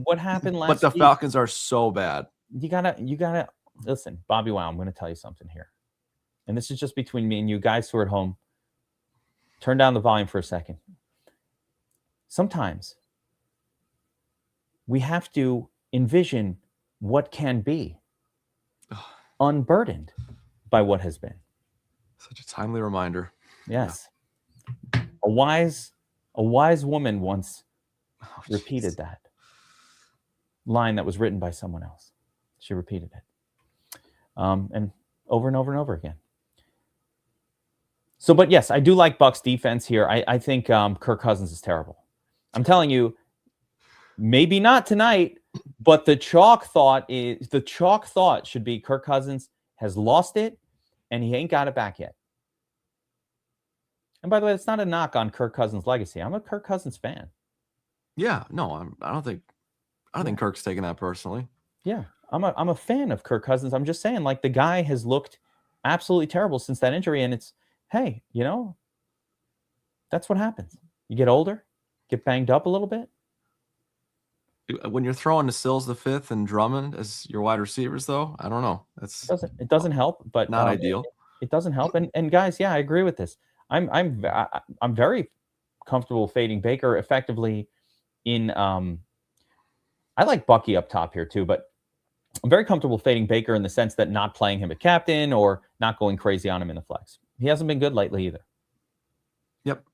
What happened last week? But the Falcons are so bad. You gotta listen, Bobbywow, I'm going to tell you something here. And this is just between me and you guys who are at home. Turn down the volume for a second. Sometimes we have to envision what can be, unburdened by what has been. Such a timely reminder. Yes. Yeah. A wise woman once repeated that line that was written by someone else. She repeated it. And over and over and over again. So, but yes, I do like Bucs defense here. I think Kirk Cousins is terrible. I'm telling you, maybe not tonight, but the chalk thought should be Kirk Cousins has lost it and he ain't got it back yet. And by the way, it's not a knock on Kirk Cousins' legacy. I'm a Kirk Cousins fan. Yeah, no, I don't think Kirk's taking that personally. Yeah, I'm a fan of Kirk Cousins. I'm just saying, like, the guy has looked absolutely terrible since that injury, and it's, hey, that's what happens. You get older, get banged up a little bit. When you're throwing to Sills the fifth and Drummond as your wide receivers, though, I don't know. It doesn't help, but not ideal. It doesn't help. And guys, yeah, I agree with this. I'm very comfortable fading Baker effectively in I like Bucky up top here too, but I'm very comfortable fading Baker in the sense that not playing him at captain or not going crazy on him in the flex. He hasn't been good lately either. Yep.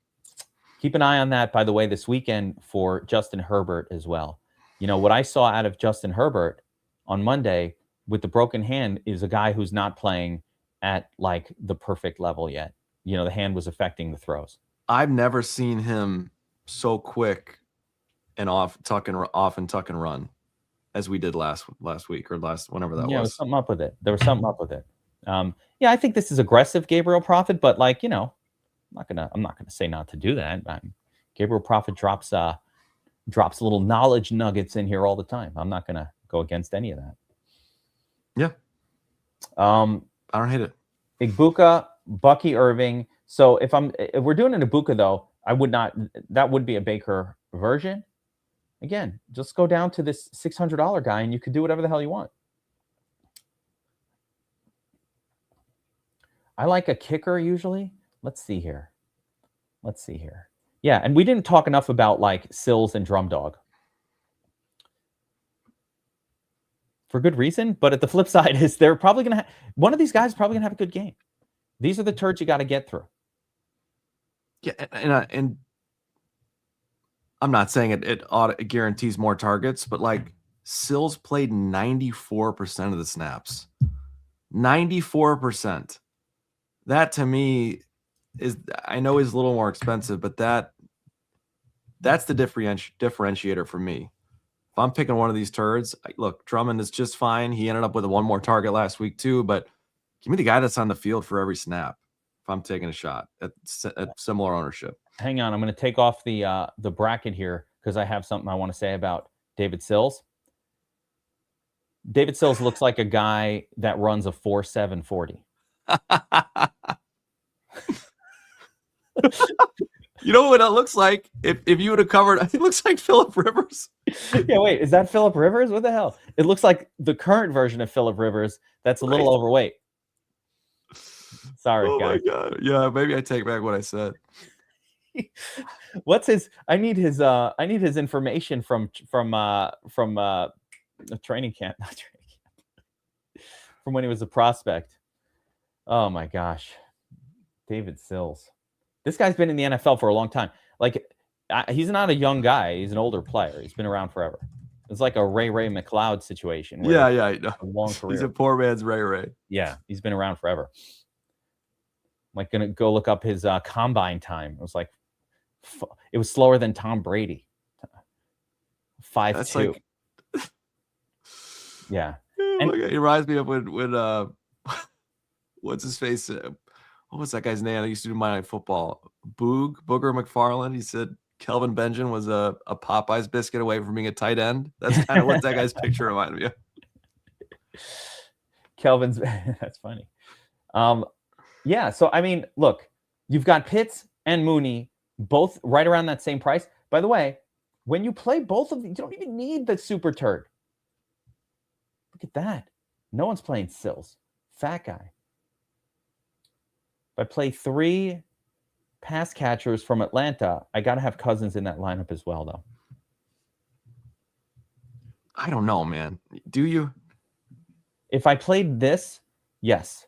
Keep an eye on that, by the way, this weekend for Justin Herbert as well. What I saw out of Justin Herbert on Monday with the broken hand is a guy who's not playing at like the perfect level yet. The hand was affecting the throws. I've never seen him so quick and tuck and run as we did last week or whenever that was. There was something up with it. I think this is aggressive, Gabriel Prophet, but I'm not gonna say not to do that. Gabriel Prophet drops little knowledge nuggets in here all the time. I'm not gonna go against any of that. Yeah. I don't hate it. Igbuka, Bucky Irving. So if we're doing an Igbuka though, that would be a Baker version. Again, just go down to this $600 guy and you could do whatever the hell you want. I like a kicker usually. Let's see here. Yeah, and we didn't talk enough about like Sills and Drum Dog. For good reason, but at the flip side is they're probably going to one of these guys is probably going to have a good game. These are the turds you got to get through. Yeah, and I'm not saying it guarantees more targets, but like Sills played 94% of the snaps. 94%. That to me I know is a little more expensive, but that's the differentiator for me. If I'm picking one of these turds, look, Drummond is just fine. He ended up with one more target last week too, but give me the guy that's on the field for every snap. If I'm taking a shot at similar ownership. Hang on, I'm going to take off the bracket here because I have something I want to say about David Sills. David Sills looks like a guy that runs a 4.7 40. You know what it looks like? If you would have covered, it looks like Phillip Rivers. Yeah, wait, is that Phillip Rivers? What the hell? It looks like the current version of Phillip Rivers that's a little overweight. Sorry, guys. Oh my God. Yeah, maybe I take back what I said. What's his? I need his information from a training camp, not training camp, from when he was a prospect. Oh my gosh, David Sills. This guy's been in the NFL for a long time. Like, he's not a young guy. He's an older player. He's been around forever. It's like a Ray McLeod situation. Yeah. A long career. He's a poor man's Ray. Yeah, he's been around forever. I'm like gonna go look up his combine time. It was like, it was slower than Tom Brady. 5'2". Like, yeah. And it reminds me of when what's his face? What was that guy's name? I used to do Monday Night Football. Booger McFarland. He said Kelvin Benjamin was a Popeyes biscuit away from being a tight end. That's kind of what that guy's picture reminded me of. Kelvin's, that's funny. Yeah, so I mean, look, you've got Pitts and Mooney both right around that same price. By the way, when you play both of them, you don't even need the super turd. Look at that. No one's playing Sills. Fat guy. If I play 3 pass catchers from Atlanta, I got to have Cousins in that lineup as well, though. I don't know, man. Do you? If I played this, yes.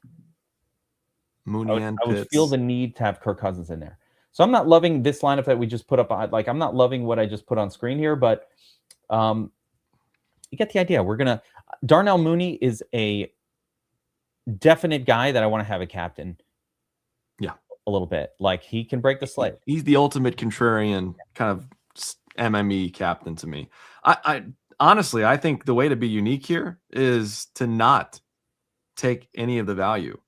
Mooney and Pitts. I would feel the need to have Kirk Cousins in there. So I'm not loving this lineup that we just put up. Like, I'm not loving what I just put on screen here, but you get the idea. Darnell Mooney is a definite guy that I want to have a captain. Yeah. A little bit. Like, he can break the slate. He's the ultimate contrarian kind of MME captain to me. I honestly, I think the way to be unique here is to not take any of the value.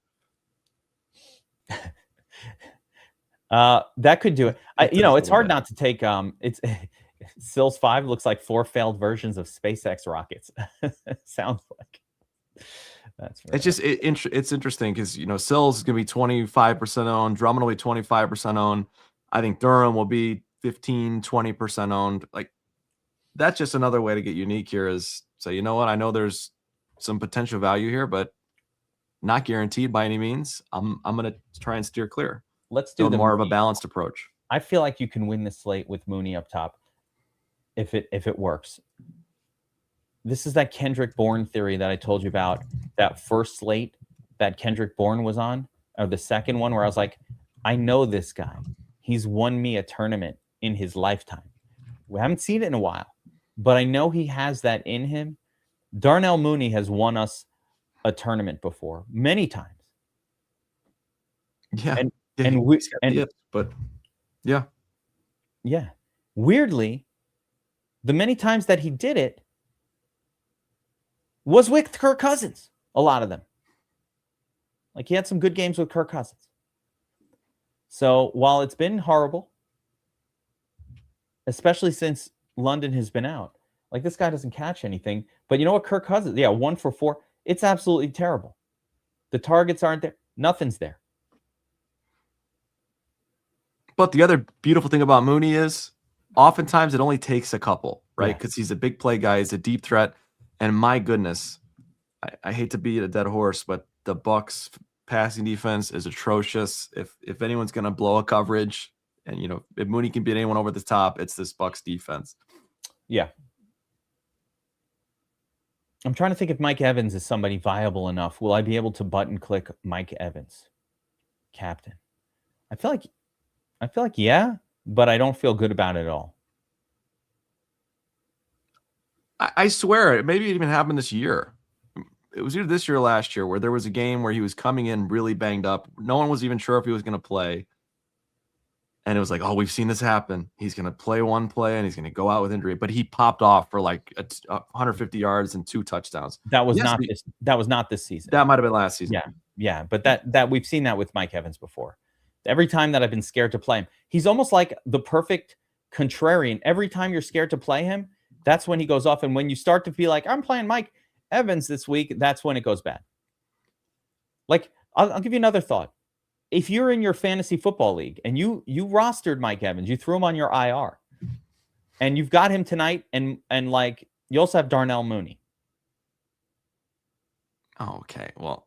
That could do it. It's hard not to take it's Sills 5 looks like 4 failed versions of SpaceX rockets. Sounds like that's right. It's interesting because Sills is going to be 25% owned, Drummond will be 25% owned. I think Durham will be 15-20% owned. Like, that's just another way to get unique here is say, you know what, I know there's some potential value here, but not guaranteed by any means. I'm going to try and steer clear. Let's do more of a balanced approach. I feel like you can win the slate with Mooney up top if it works. This is that Kendrick Bourne theory that I told you about, that first slate that Kendrick Bourne was on, or the second one where I was like, I know this guy. He's won me a tournament in his lifetime. We haven't seen it in a while, but I know he has that in him. Darnell Mooney has won us a tournament before, many times. Yeah. Yeah. Weirdly, the many times that he did it was with Kirk Cousins. A lot of them. Like, he had some good games with Kirk Cousins. So while it's been horrible, especially since London has been out, like, this guy doesn't catch anything. But you know what, Kirk Cousins, 1 for 4. It's absolutely terrible. The targets aren't there. Nothing's there. But the other beautiful thing about Mooney is oftentimes it only takes a couple, right? Because he's a big play guy. He's a deep threat. And my goodness, I hate to beat a dead horse, but the Bucs passing defense is atrocious. If anyone's going to blow a coverage and, if Mooney can beat anyone over the top, it's this Bucs defense. Yeah. I'm trying to think if Mike Evans is somebody viable enough. Will I be able to button click Mike Evans, captain? I feel like yeah, but I don't feel good about it at all. I swear, maybe it even happened this year. It was either this year or last year where there was a game where he was coming in really banged up. No one was even sure if he was going to play. And it was like, oh, we've seen this happen. He's going to play one play and he's going to go out with injury. But he popped off for like 150 yards and 2 touchdowns. That was not this season. That might have been last season. Yeah. But that we've seen that with Mike Evans before. Every time that I've been scared to play him, he's almost like the perfect contrarian. Every time you're scared to play him, that's when he goes off. And when you start to feel like, I'm playing Mike Evans this week, that's when it goes bad. Like, I'll give you another thought. If you're in your fantasy football league and you rostered Mike Evans, you threw him on your IR, and you've got him tonight, and like, you also have Darnell Mooney. Oh, okay. Well,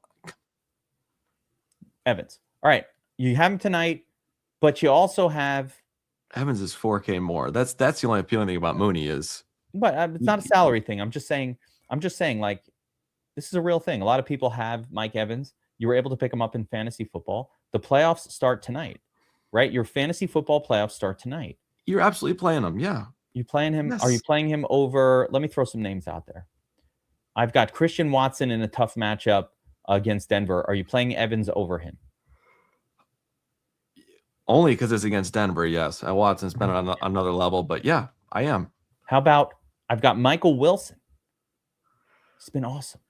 Evans. All right. You have him tonight, but you also have Evans is 4K more. That's the only appealing thing about Mooney is. But it's not a salary thing. I'm just saying, like, this is a real thing. A lot of people have Mike Evans. You were able to pick him up in fantasy football. The playoffs start tonight, right? Your fantasy football playoffs start tonight. You're absolutely playing him. Yeah. You playing him? Yes. Are you playing him over? Let me throw some names out there. I've got Christian Watson in a tough matchup against Denver. Are you playing Evans over him? Only because it's against Denver, yes. Watson's been on another level, but yeah, I am. How about I've got Michael Wilson? He's been awesome.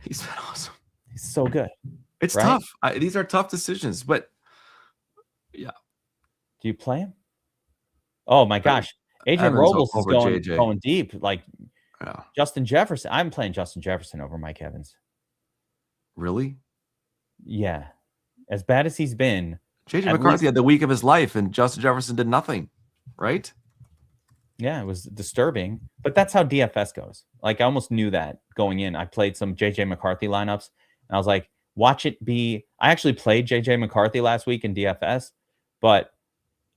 He's been awesome. He's so good. It's right? tough. These are tough decisions, but yeah. Do you play him? Oh my gosh. Adrian Evans Robles is going deep. Like yeah. Justin Jefferson. I'm playing Justin Jefferson over Mike Evans. Really? Yeah. As bad as he's been. JJ McCarthy had the week of his life and Justin Jefferson did nothing, right? Yeah, it was disturbing. But that's how DFS goes. Like I almost knew that going in. I played some JJ McCarthy lineups and I was like, watch it be. I actually played JJ McCarthy last week in DFS, but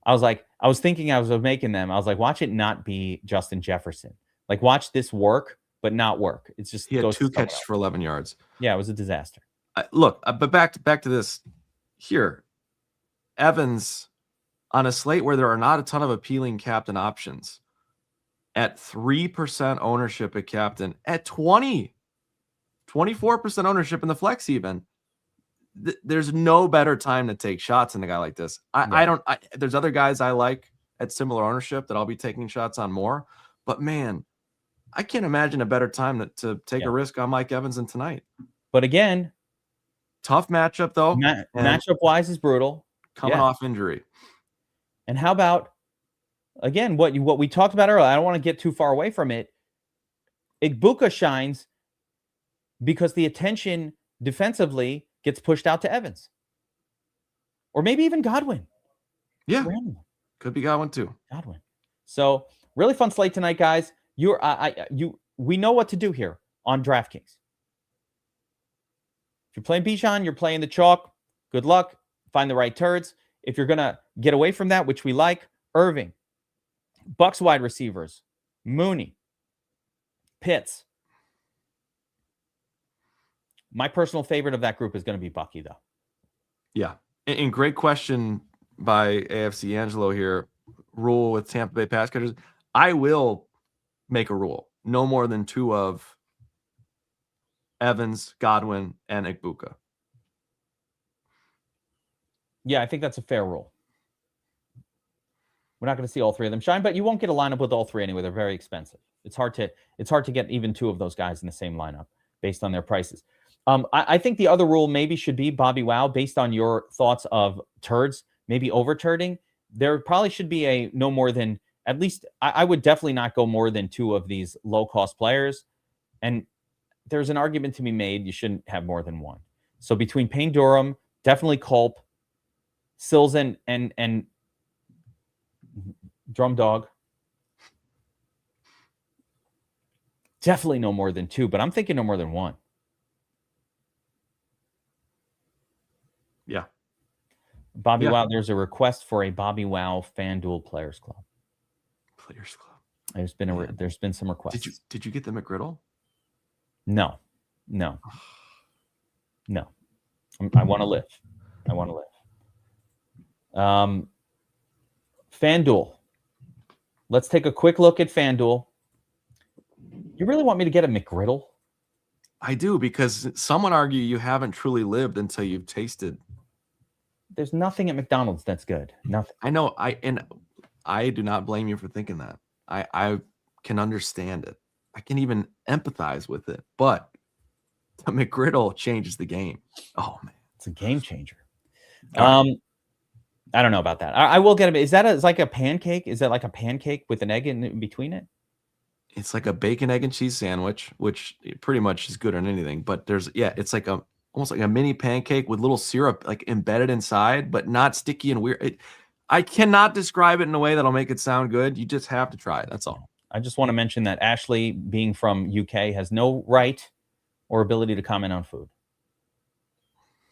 I was thinking I was making them. I was like, watch it not be Justin Jefferson. Like, watch this work, but not work. It's just he had 2 catches for 11 yards. Yeah, it was a disaster. But back to this here. Evans on a slate where there are not a ton of appealing captain options at 3% ownership at captain, at 24% ownership in the flex even. There's no better time to take shots than a guy like this. There's other guys I like at similar ownership that I'll be taking shots on more, but man, I can't imagine a better time to take a risk on Mike Evans than tonight. But again, tough matchup though. Matchup wise is brutal. Coming off injury. And how about, again, what we talked about earlier? I don't want to get too far away from it. Igbuka shines because the attention defensively gets pushed out to Evans. Or maybe even Godwin. Yeah. Could be Godwin too. Godwin. So really fun slate tonight, guys. We know what to do here on DraftKings. If you're playing Bijan, you're playing the chalk. Good luck. Find the right turds. If you're going to get away from that, which we like, Irving, Bucs wide receivers, Mooney, Pitts. My personal favorite of that group is going to be Bucky, though. Yeah. And great question by AFC Angelo here. Rule with Tampa Bay pass catchers. I will make a rule. No more than 2 of Evans, Godwin, and Igbuka. Yeah, I think that's a fair rule. We're not going to see all 3 of them shine, but you won't get a lineup with all 3 anyway. They're very expensive. It's hard to get even 2 of those guys in the same lineup based on their prices. I think the other rule maybe should be Bobbywow, based on your thoughts of turds, maybe over turding. There probably should be a no more than, at least I would definitely not go more than 2 of these low cost players. And there's an argument to be made. You shouldn't have more than 1. So between Payne Durham, definitely Culp, Sills and Drum Dog. Definitely no more than 2, but I'm thinking no more than 1. Yeah. Bobbywow, there's a request for a Bobbywow FanDuel Players Club. Players Club. There's been some requests. Did you get the McGriddle? No. I want to live. FanDuel. Let's take a quick look at FanDuel. You really want me to get a McGriddle? I do, because some would argue you haven't truly lived until you've tasted. There's nothing at McDonald's that's good. Nothing. I know. I do not blame you for thinking that. I can understand it. I can even empathize with it. But the McGriddle changes the game. Oh man, it's a game changer. I don't know about that. I will get it. Is that like a pancake? Is that like a pancake with an egg in between it? It's like a bacon, egg, and cheese sandwich, which pretty much is good on anything. But it's like almost like a mini pancake with little syrup like embedded inside, but not sticky and weird. I cannot describe it in a way that'll make it sound good. You just have to try it. That's all. I just want to mention that Ashley, being from UK, has no right or ability to comment on food.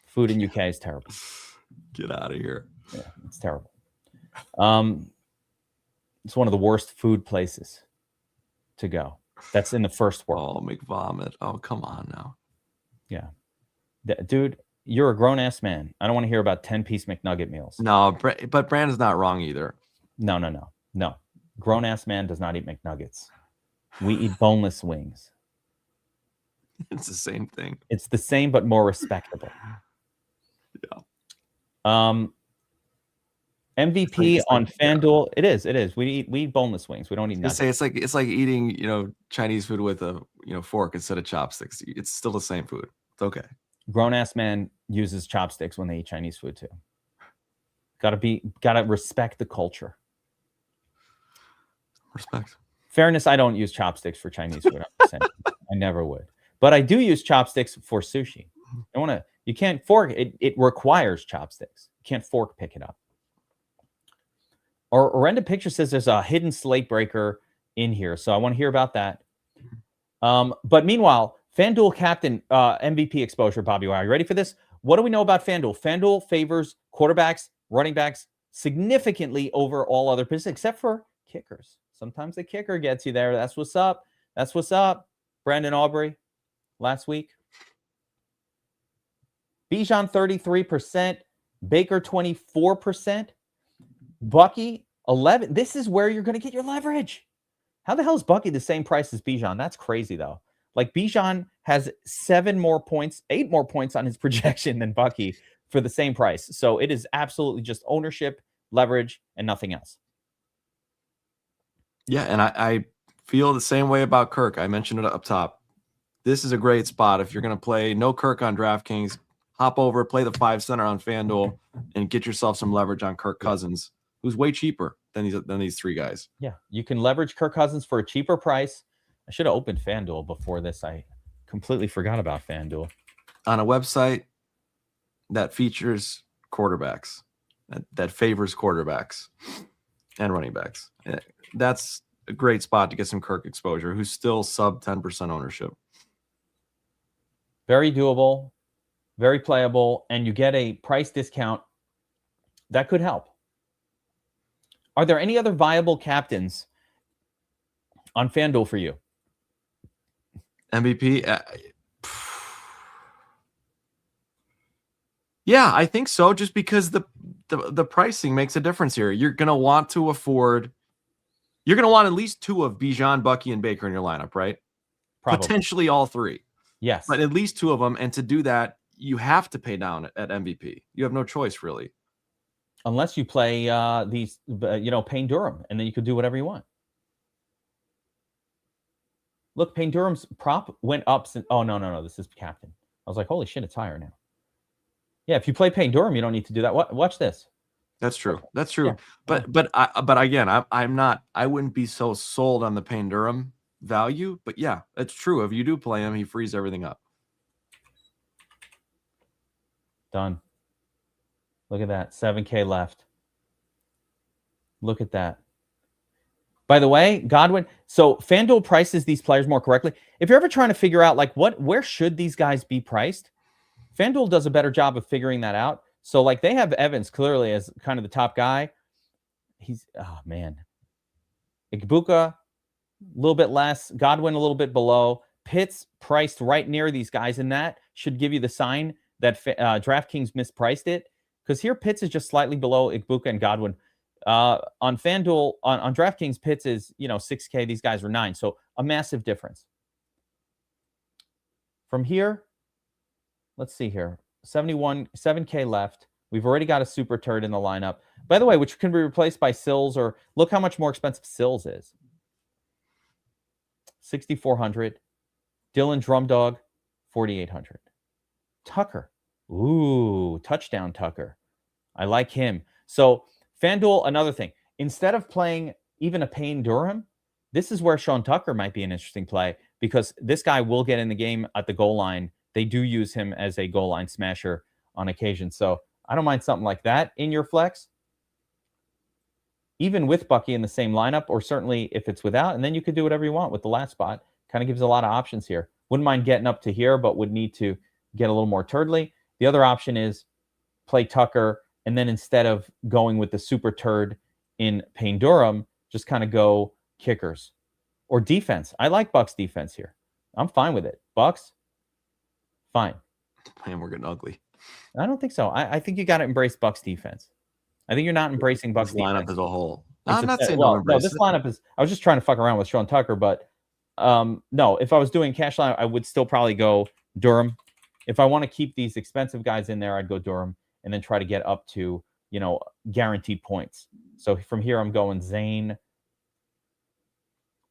Food in UK is terrible. Get out of here. Yeah, it's terrible. It's one of the worst food places to go. That's in the first world. Oh, McVomit. Oh, come on now. Yeah. Dude, you're a grown-ass man. I don't want to hear about 10-piece McNugget meals. No, but Brandon's not wrong either. No. Grown-ass man does not eat McNuggets. We eat boneless wings. It's the same thing. It's the same, but more respectable. Yeah. MVP on FanDuel. It is. We eat boneless wings. We don't eat nuggets. It's like eating, Chinese food with a fork instead of chopsticks. It's still the same food. It's okay. Grown-ass man uses chopsticks when they eat Chinese food too. Gotta respect the culture. Respect. Fairness, I don't use chopsticks for Chinese food. I'm just saying. I never would. But I do use chopsticks for sushi. You can't fork it. It requires chopsticks. You can't fork pick it up. Or Orenda Picture says there's a hidden slate breaker in here. So I want to hear about that. But meanwhile, FanDuel captain MVP exposure, Bobbywow. Are you ready for this? What do we know about FanDuel? FanDuel favors quarterbacks, running backs significantly over all other positions, except for kickers. Sometimes the kicker gets you there. That's what's up. That's what's up. Brandon Aubrey last week. Bijan 33%, Baker 24%, Bucky 11. This is where you're going to get your leverage. How the hell is Bucky the same price as Bijan? That's crazy though. Like Bijan has 8 more points on his projection than Bucky for the same price. So it is absolutely just ownership, leverage, and nothing else. Yeah, and I feel the same way about Kirk. I mentioned it up top. This is a great spot if you're going to play no Kirk on DraftKings. Hop over, play the 5 center on FanDuel, and get yourself some leverage on Kirk Cousins, who's way cheaper than these 3 guys. Yeah, you can leverage Kirk Cousins for a cheaper price. I should have opened FanDuel before this. I completely forgot about FanDuel. On a website that features quarterbacks, that favors quarterbacks and running backs. That's a great spot to get some Kirk exposure, who's still sub 10% ownership. Very doable, very playable, and you get a price discount that could help. Are there any other viable captains on FanDuel for you? MVP? Yeah, I think so, just because the pricing makes a difference here. You're going to want to at least 2 of Bijan, Bucky, and Baker in your lineup, right? Probably. Potentially all 3. Yes. But at least 2 of them. And to do that, you have to pay down at MVP. You have no choice, really. Unless you play Payne Durham, and then you could do whatever you want. Look, Payne Durham's prop went up. No. This is captain. I was like, holy shit, it's higher now. Yeah, if you play Payne Durham, you don't need to do that. Watch this. That's true. That's true. Yeah. But again, I wouldn't be so sold on the Payne Durham value. But yeah, it's true. If you do play him, he frees everything up. Done. Look at that. 7K left. Look at that. By the way, Godwin, so FanDuel prices these players more correctly. If you're ever trying to figure out where should these guys be priced, FanDuel does a better job of figuring that out. So they have Evans clearly as kind of the top guy. Igbuka, a little bit less. Godwin, a little bit below. Pitts priced right near these guys, and that should give you the sign that DraftKings mispriced it. Because here, Pitts is just slightly below Igbuka and Godwin. On FanDuel, on DraftKings, Pitts is 6K. These guys are 9, so a massive difference. From here, let's see here, 7K left. We've already got a super turd in the lineup. By the way, which can be replaced by Sills, or look how much more expensive Sills is. 6,400. Dylan Drumdog, 4,800. Tucker. Ooh, touchdown Tucker. I like him. So FanDuel, another thing. Instead of playing even a Payne Durham, this is where Sean Tucker might be an interesting play, because this guy will get in the game at the goal line. They do use him as a goal line smasher on occasion. So I don't mind something like that in your flex, even with Bucky in the same lineup, or certainly if it's without. And then you could do whatever you want with the last spot. Kind of gives a lot of options here. Wouldn't mind getting up to here, but would need to get a little more turdly. The other option is play Tucker, and then instead of going with the super turd in Payne Durham, just kind of go kickers or defense. I like Bucs defense here. I'm fine with it. Bucs, fine. Man, we're getting ugly. I don't think so. I think you got to embrace Bucs defense. I think you're not embracing Bucs lineup defense as a whole. It's I'm not saying no, this lineup is. I was just trying to fuck around with Sean Tucker, but no. If I was doing cash line, I would still probably go Durham. If I want to keep these expensive guys in there, I'd go Durham and then try to get up to guaranteed points. So from here, I'm going Zane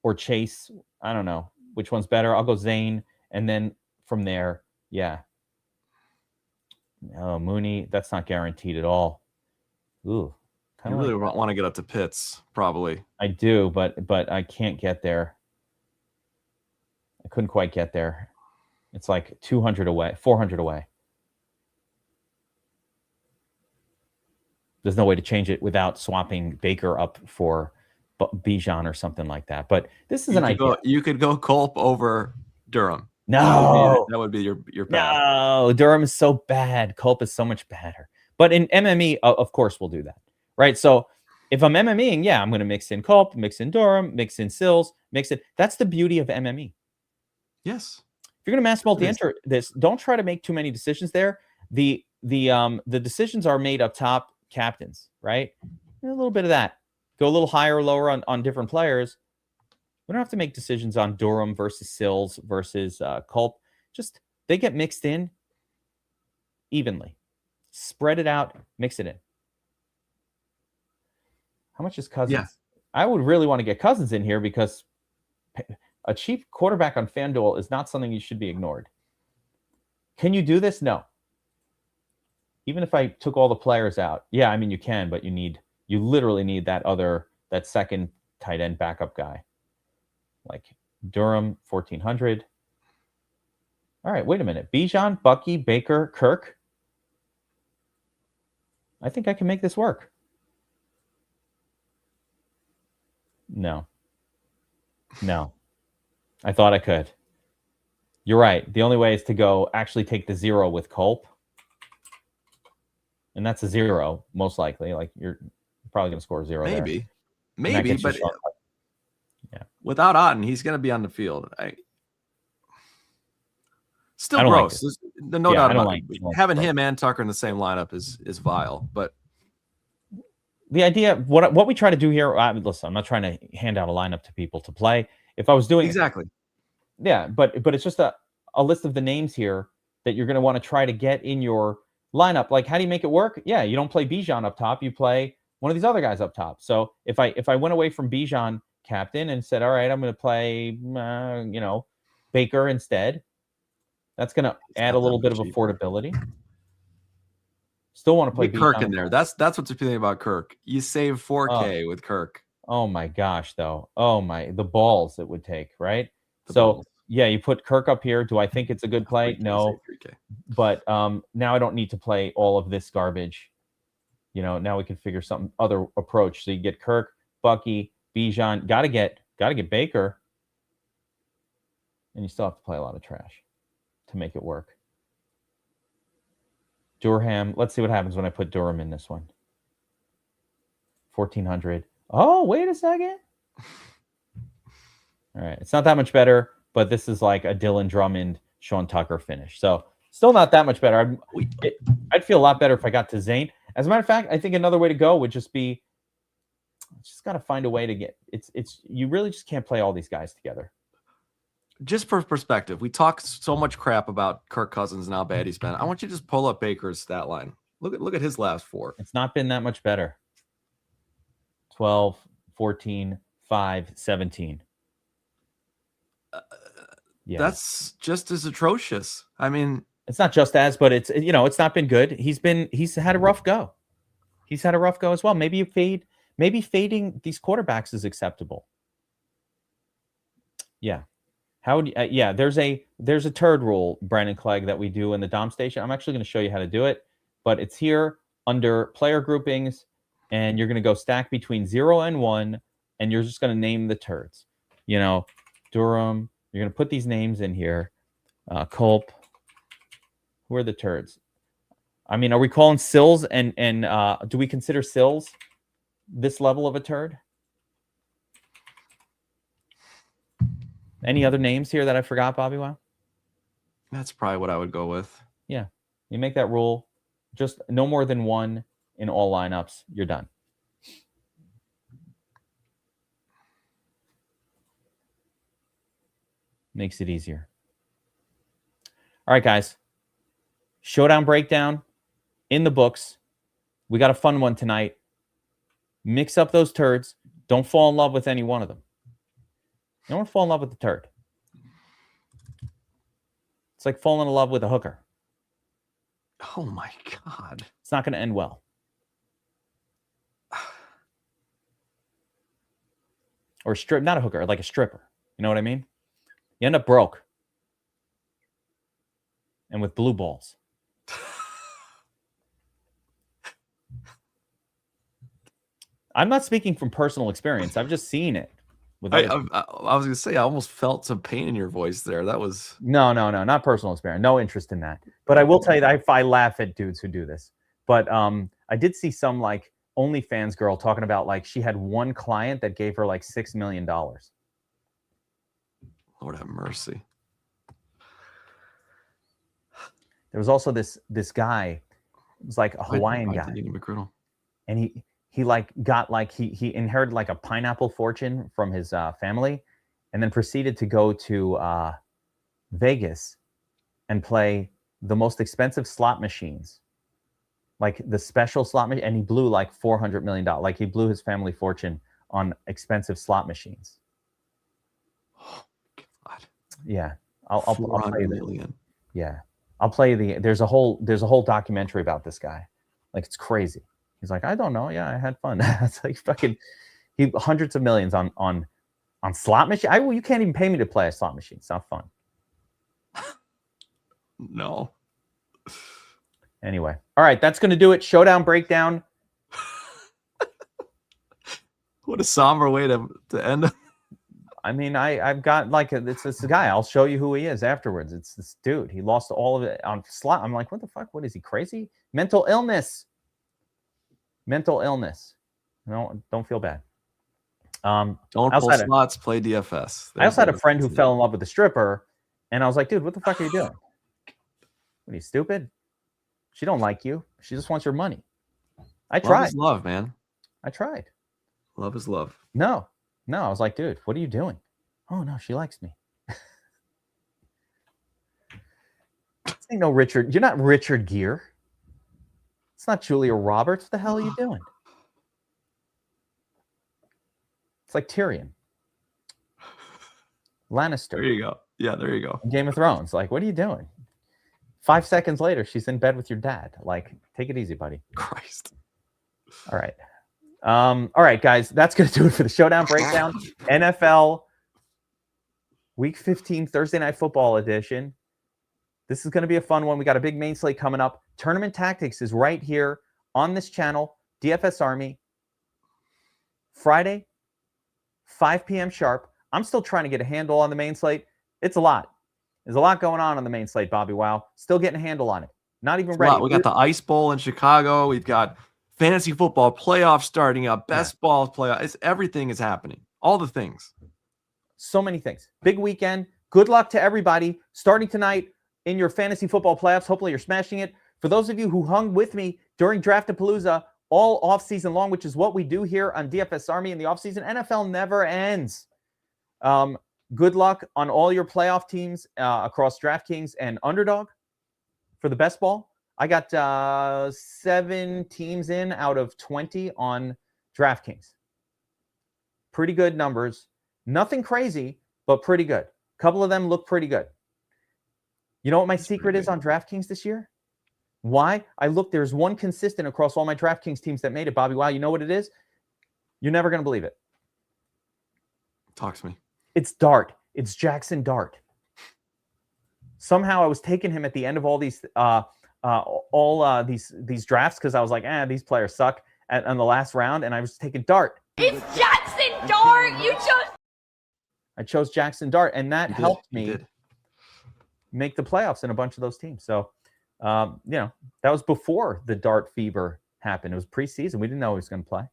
or Chase. I don't know which one's better. I'll go Zane, and then from there, yeah. Oh, Mooney, that's not guaranteed at all. Ooh. You really want to get up to Pitts, probably. I do, but I can't get there. I couldn't quite get there. It's like 200 away, 400 away. There's no way to change it without swapping Baker up for Bijan or something like that. But this is an idea. You could go Culp over Durham. No. That would be your path. No, Durham is so bad. Culp is so much better. But in MME, of course, we'll do that. Right, so if I'm MMEing, yeah, I'm going to mix in Culp, mix in Durham, mix in Sills, mix it. That's the beauty of MME. Yes. If you're going to mass multi-enter this, don't try to make too many decisions there. The decisions are made up top, captains, right? A little bit of that. Go a little higher or lower on different players. We don't have to make decisions on Durham versus Sills versus Culp. Just they get mixed in evenly. Spread it out, mix it in. How much is Cousins? Yeah. I would really want to get Cousins in here because a cheap quarterback on FanDuel is not something you should be ignored. Can you do this? No. Even if I took all the players out, yeah, I mean you can, but you literally need that second tight end backup guy. Like Durham, 1,400. All right, wait a minute. Bijan, Bucky, Baker, Kirk. I think I can make this work. No. I thought I could. You're right. The only way is to go actually take the 0 with Culp. And that's a 0, most likely. Like you're probably going to score 0 Maybe, but yeah. Without Otten, he's going to be on the field. Still I don't gross. Like no doubt I don't about it. Having him and Tucker in the same lineup is vile. But the idea, what we try to do here, listen, I'm not trying to hand out a lineup to people to play. If I was doing exactly, yeah, but it's just a list of the names here that you're going to want to try to get in your lineup. Like, how do you make it work? Yeah, you don't play Bijan up top. You play one of these other guys up top. So if I went away from Bijan captain and said, all right, I'm going to play, Baker instead, that's going to add a little bit of affordability. Still want to play Kirk in there. That's what's appealing about Kirk. You save 4K with Kirk. Oh my gosh, though. Oh my, the balls it would take, right? Balls. Yeah, you put Kirk up here. Do I think it's a good play? No. 3K. But now I don't need to play all of this garbage. Now we can figure some other approach. So you get Kirk, Bucky, Bijan. Gotta get Baker. And you still have to play a lot of trash to make it work. Durham. Let's see what happens when I put Durham in this one. 1,400. Oh, wait a second. All right. It's not that much better, but this is like a Dylan Drummond, Sean Tucker finish. So still not that much better. I'd feel a lot better if I got to Zane. As a matter of fact, I think another way to go would just be, just got to find a way to get, you really just can't play all these guys together. Just for perspective, we talk so much crap about Kirk Cousins and how bad he's been. I want you to just pull up Baker's stat line. Look at his last 4. It's not been that much better. 12, 14, 5, 17. Yeah. That's just as atrocious. I mean, it's not just as, but it's not been good. He's had a rough go. He's had a rough go as well. Maybe fading these quarterbacks is acceptable. Yeah. How would you, there's a turd rule, Brandon Clegg, that we do in the Dom station. I'm actually going to show you how to do it, but it's here under player groupings, and you're going to go stack between 0 and 1, and you're just going to name the turds. Durham. You're going to put these names in here. Culp. Who are the turds? I mean, are we calling Sills and do we consider Sills this level of a turd? Any other names here that I forgot, Bobbywow? That's probably what I would go with. Yeah. You make that rule. Just no more than one in all lineups. You're done. Makes it easier. All right, guys. Showdown breakdown in the books. We got a fun one tonight. Mix up those turds. Don't fall in love with any one of them. You don't want to fall in love with the turd. It's like falling in love with a hooker. Oh my God. It's not going to end well. Or not a hooker, like a stripper. You know what I mean? You end up broke. And with blue balls. I'm not speaking from personal experience. I've just seen it. I was going to say, I almost felt some pain in your voice there. That was... No, not personal experience. No interest in that. But I will tell you that I laugh at dudes who do this. But I did see some like OnlyFans girl talking about like she had one client that gave her like $6 million. Lord have mercy. There was also this guy. It was like a Hawaiian guy. And he like got like he inherited like a pineapple fortune from his family, and then proceeded to go to Vegas and play the most expensive slot machines, like the special slot machine, and he blew like $400 million. Like he blew his family fortune on expensive slot machines. Oh God. Yeah, I'll play million. Yeah, I'll play the. There's a whole documentary about this guy. Like it's crazy. He's like, I don't know. Yeah, I had fun. It's like fucking, hundreds of millions on slot machine. You can't even pay me to play a slot machine. It's not fun. No. Anyway, all right, that's going to do it. Showdown breakdown. What a somber way to end. I mean, I've got like it's this guy. I'll show you who he is afterwards. It's this dude. He lost all of it on slot. I'm like, what the fuck? What is he, crazy? Mental illness. No, don't feel bad. Don't pull slots, play DFS. I also had a friend who fell in love with a stripper, and I was like, dude, what the fuck are you doing? What are you, stupid? She don't like you. She just wants your money. I tried. Love is love, man. I tried. Love is love. No. I was like, dude, what are you doing? Oh no, she likes me. This ain't no Richard. You're not Richard Gere. It's not Julia Roberts. What the hell are you doing? It's like Tyrion. Lannister. There you go. Yeah, there you go. Game of Thrones. Like, what are you doing? 5 seconds later, she's in bed with your dad. Like, take it easy, buddy. Christ. All right. All right, guys. That's going to do it for the Showdown Breakdown. NFL Week 15 Thursday Night Football edition. This is going to be a fun one. We got a big main slate coming up. Tournament Tactics is right here on this channel. DFS Army. Friday, 5 p.m. sharp. I'm still trying to get a handle on the main slate. It's a lot. There's a lot going on the main slate, Bobbywow. Still getting a handle on it. Not even ready. We got the Ice Bowl in Chicago. We've got fantasy football playoffs starting up. Best ball playoff. Everything is happening. All the things. So many things. Big weekend. Good luck to everybody. Starting tonight in your fantasy football playoffs. Hopefully you're smashing it. For those of you who hung with me during Draft-A-Palooza all offseason long, which is what we do here on DFS Army in the offseason, NFL never ends. Good luck on all your playoff teams across DraftKings and Underdog for the best ball. I got 7 teams in out of 20 on DraftKings. Pretty good numbers. Nothing crazy, but pretty good. A couple of them look pretty good. You know what my secret is on DraftKings this year? Why? There's one consistent across all my DraftKings teams that made it, Bobby. Wow, you know what it is? You're never going to believe it. Talk to me. It's Dart. It's Jackson Dart. Somehow I was taking him at the end of all these these drafts because I was like, these players suck on the last round, and I was taking Dart. It's Jackson Dart. I chose Jackson Dart, and that helped me make the playoffs in a bunch of those teams. So, that was before the Dart fever happened. It was preseason. We didn't know he was going to play.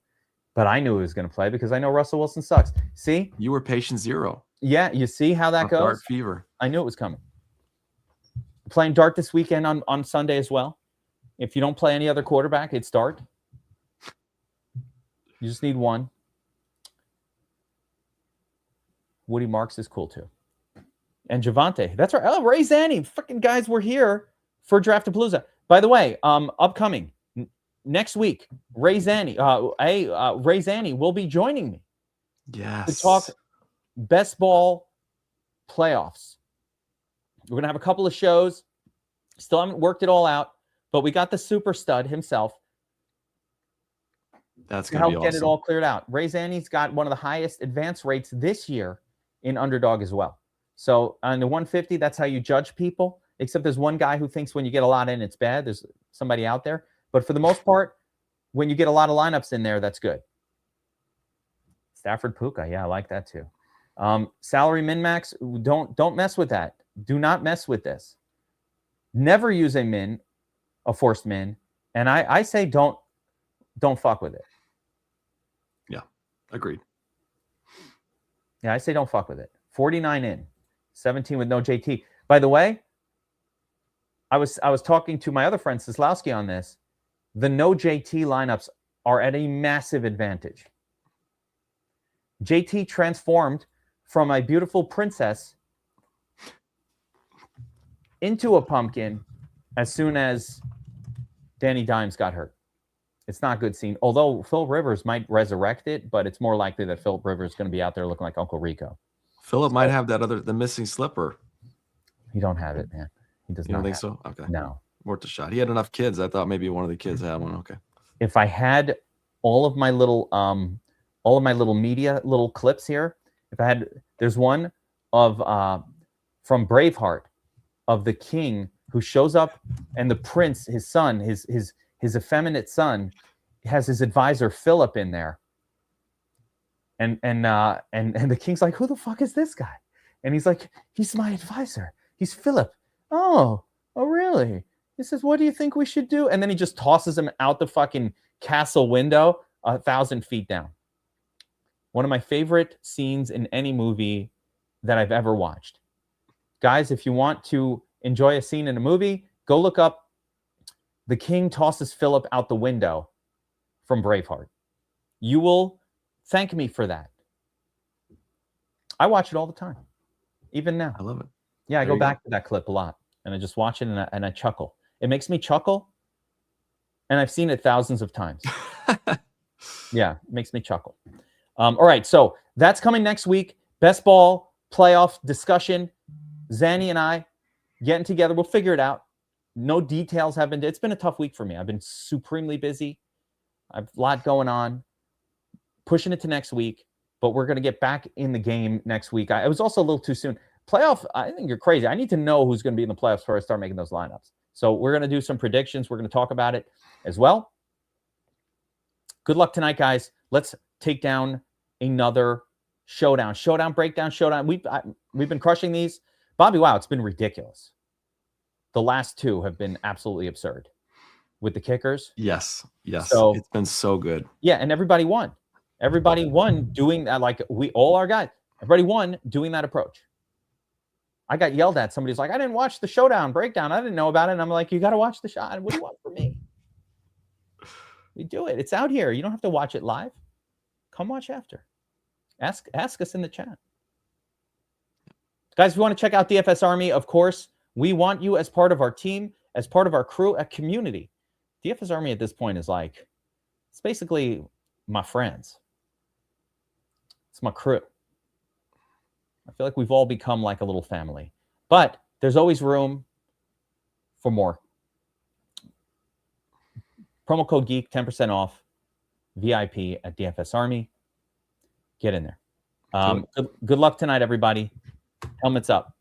But I knew he was going to play because I know Russell Wilson sucks. See? You were patient zero. Yeah, you see how that goes? Dart fever. I knew it was coming. Playing dart this weekend on Sunday as well. If you don't play any other quarterback, it's dart. You just need one. Woody Marks is cool too. And Javante. That's right. Oh, Ray Zanny. Freaking guys, we're here for Draftapalooza. By the way, upcoming next week, Ray Zanny will be joining me Yes. to talk best ball playoffs. We're going to have a couple of shows. Still haven't worked it all out, but we got the super stud himself That's to going to help be get it all cleared out. Ray Zanny's got one of the highest advance rates this year in underdog as well. So on the 150, that's how you judge people, except there's one guy who thinks when you get a lot in, it's bad. There's somebody out there. But for the most part, when you get a lot of lineups in there, that's good. Stafford Puka. Yeah, I like that too. Salary min-max, don't mess with that. Do not mess with this. Never use a forced min. And I say don't fuck with it. Yeah, agreed. Yeah, I say don't fuck with it. 49 in, 17 with no JT. By the way, I was talking to my other friend Sislowski on this. The no JT lineups are at a massive advantage. JT transformed from a beautiful princess into a pumpkin as soon as Danny Dimes got hurt. It's not a good scene. Although Phil Rivers might resurrect it, but it's more likely that Phil Rivers is going to be out there looking like Uncle Rico. Philip might have the missing slipper. He don't have it, man. He does You not don't think have so? it. Okay. No. Worth a shot. He had enough kids. I thought maybe one of the kids had one. Okay. If I had all of my little media little clips here, there's one of from Braveheart of the king who shows up and the prince, his son, his effeminate son, has his advisor Philip in there. And the king's like, who the fuck is this guy? And he's like, he's my advisor. He's Philip. Oh, really? He says, what do you think we should do? And then he just tosses him out the fucking castle window 1,000 feet down. One of my favorite scenes in any movie that I've ever watched. Guys, if you want to enjoy a scene in a movie, go look up the king tosses Philip out the window from Braveheart. You will thank me for that. I watch it all the time, even now. I love it. Yeah, I go back to that clip a lot, and I just watch it and I chuckle. It makes me chuckle, and I've seen it thousands of times. Yeah, it makes me chuckle. All right, so that's coming next week. Best ball playoff discussion. Zanny and I getting together. We'll figure it out. No details have been. It's been a tough week for me. I've been supremely busy. I have a lot going on. Pushing it to next week, but we're going to get back in the game next week. It was also a little too soon. Playoff, I think you're crazy. I need to know who's going to be in the playoffs before I start making those lineups. So we're going to do some predictions. We're going to talk about it as well. Good luck tonight, guys. Let's take down another showdown. Showdown, breakdown, showdown. We've been crushing these. Bobbywow, it's been ridiculous. The last two have been absolutely absurd with the kickers. Yes. So, it's been so good. Yeah, and everybody won. Everybody won doing that. Like all our guys, everybody won doing that approach. I got yelled at. Somebody's like, I didn't watch the showdown breakdown. I didn't know about it. And I'm like, you got to watch the shot. What do you want from me? We do it. It's out here. You don't have to watch it live. Come watch after. Ask us in the chat. Guys, if you want to check out DFS Army, of course, we want you as part of our team, as part of our crew, a community. DFS Army at this point is like, it's basically my friends. It's my crew. I feel like we've all become like a little family. But there's always room for more. Promo code Geek, 10% off, VIP at DFS Army. Get in there. Good luck tonight, everybody. Helmets up.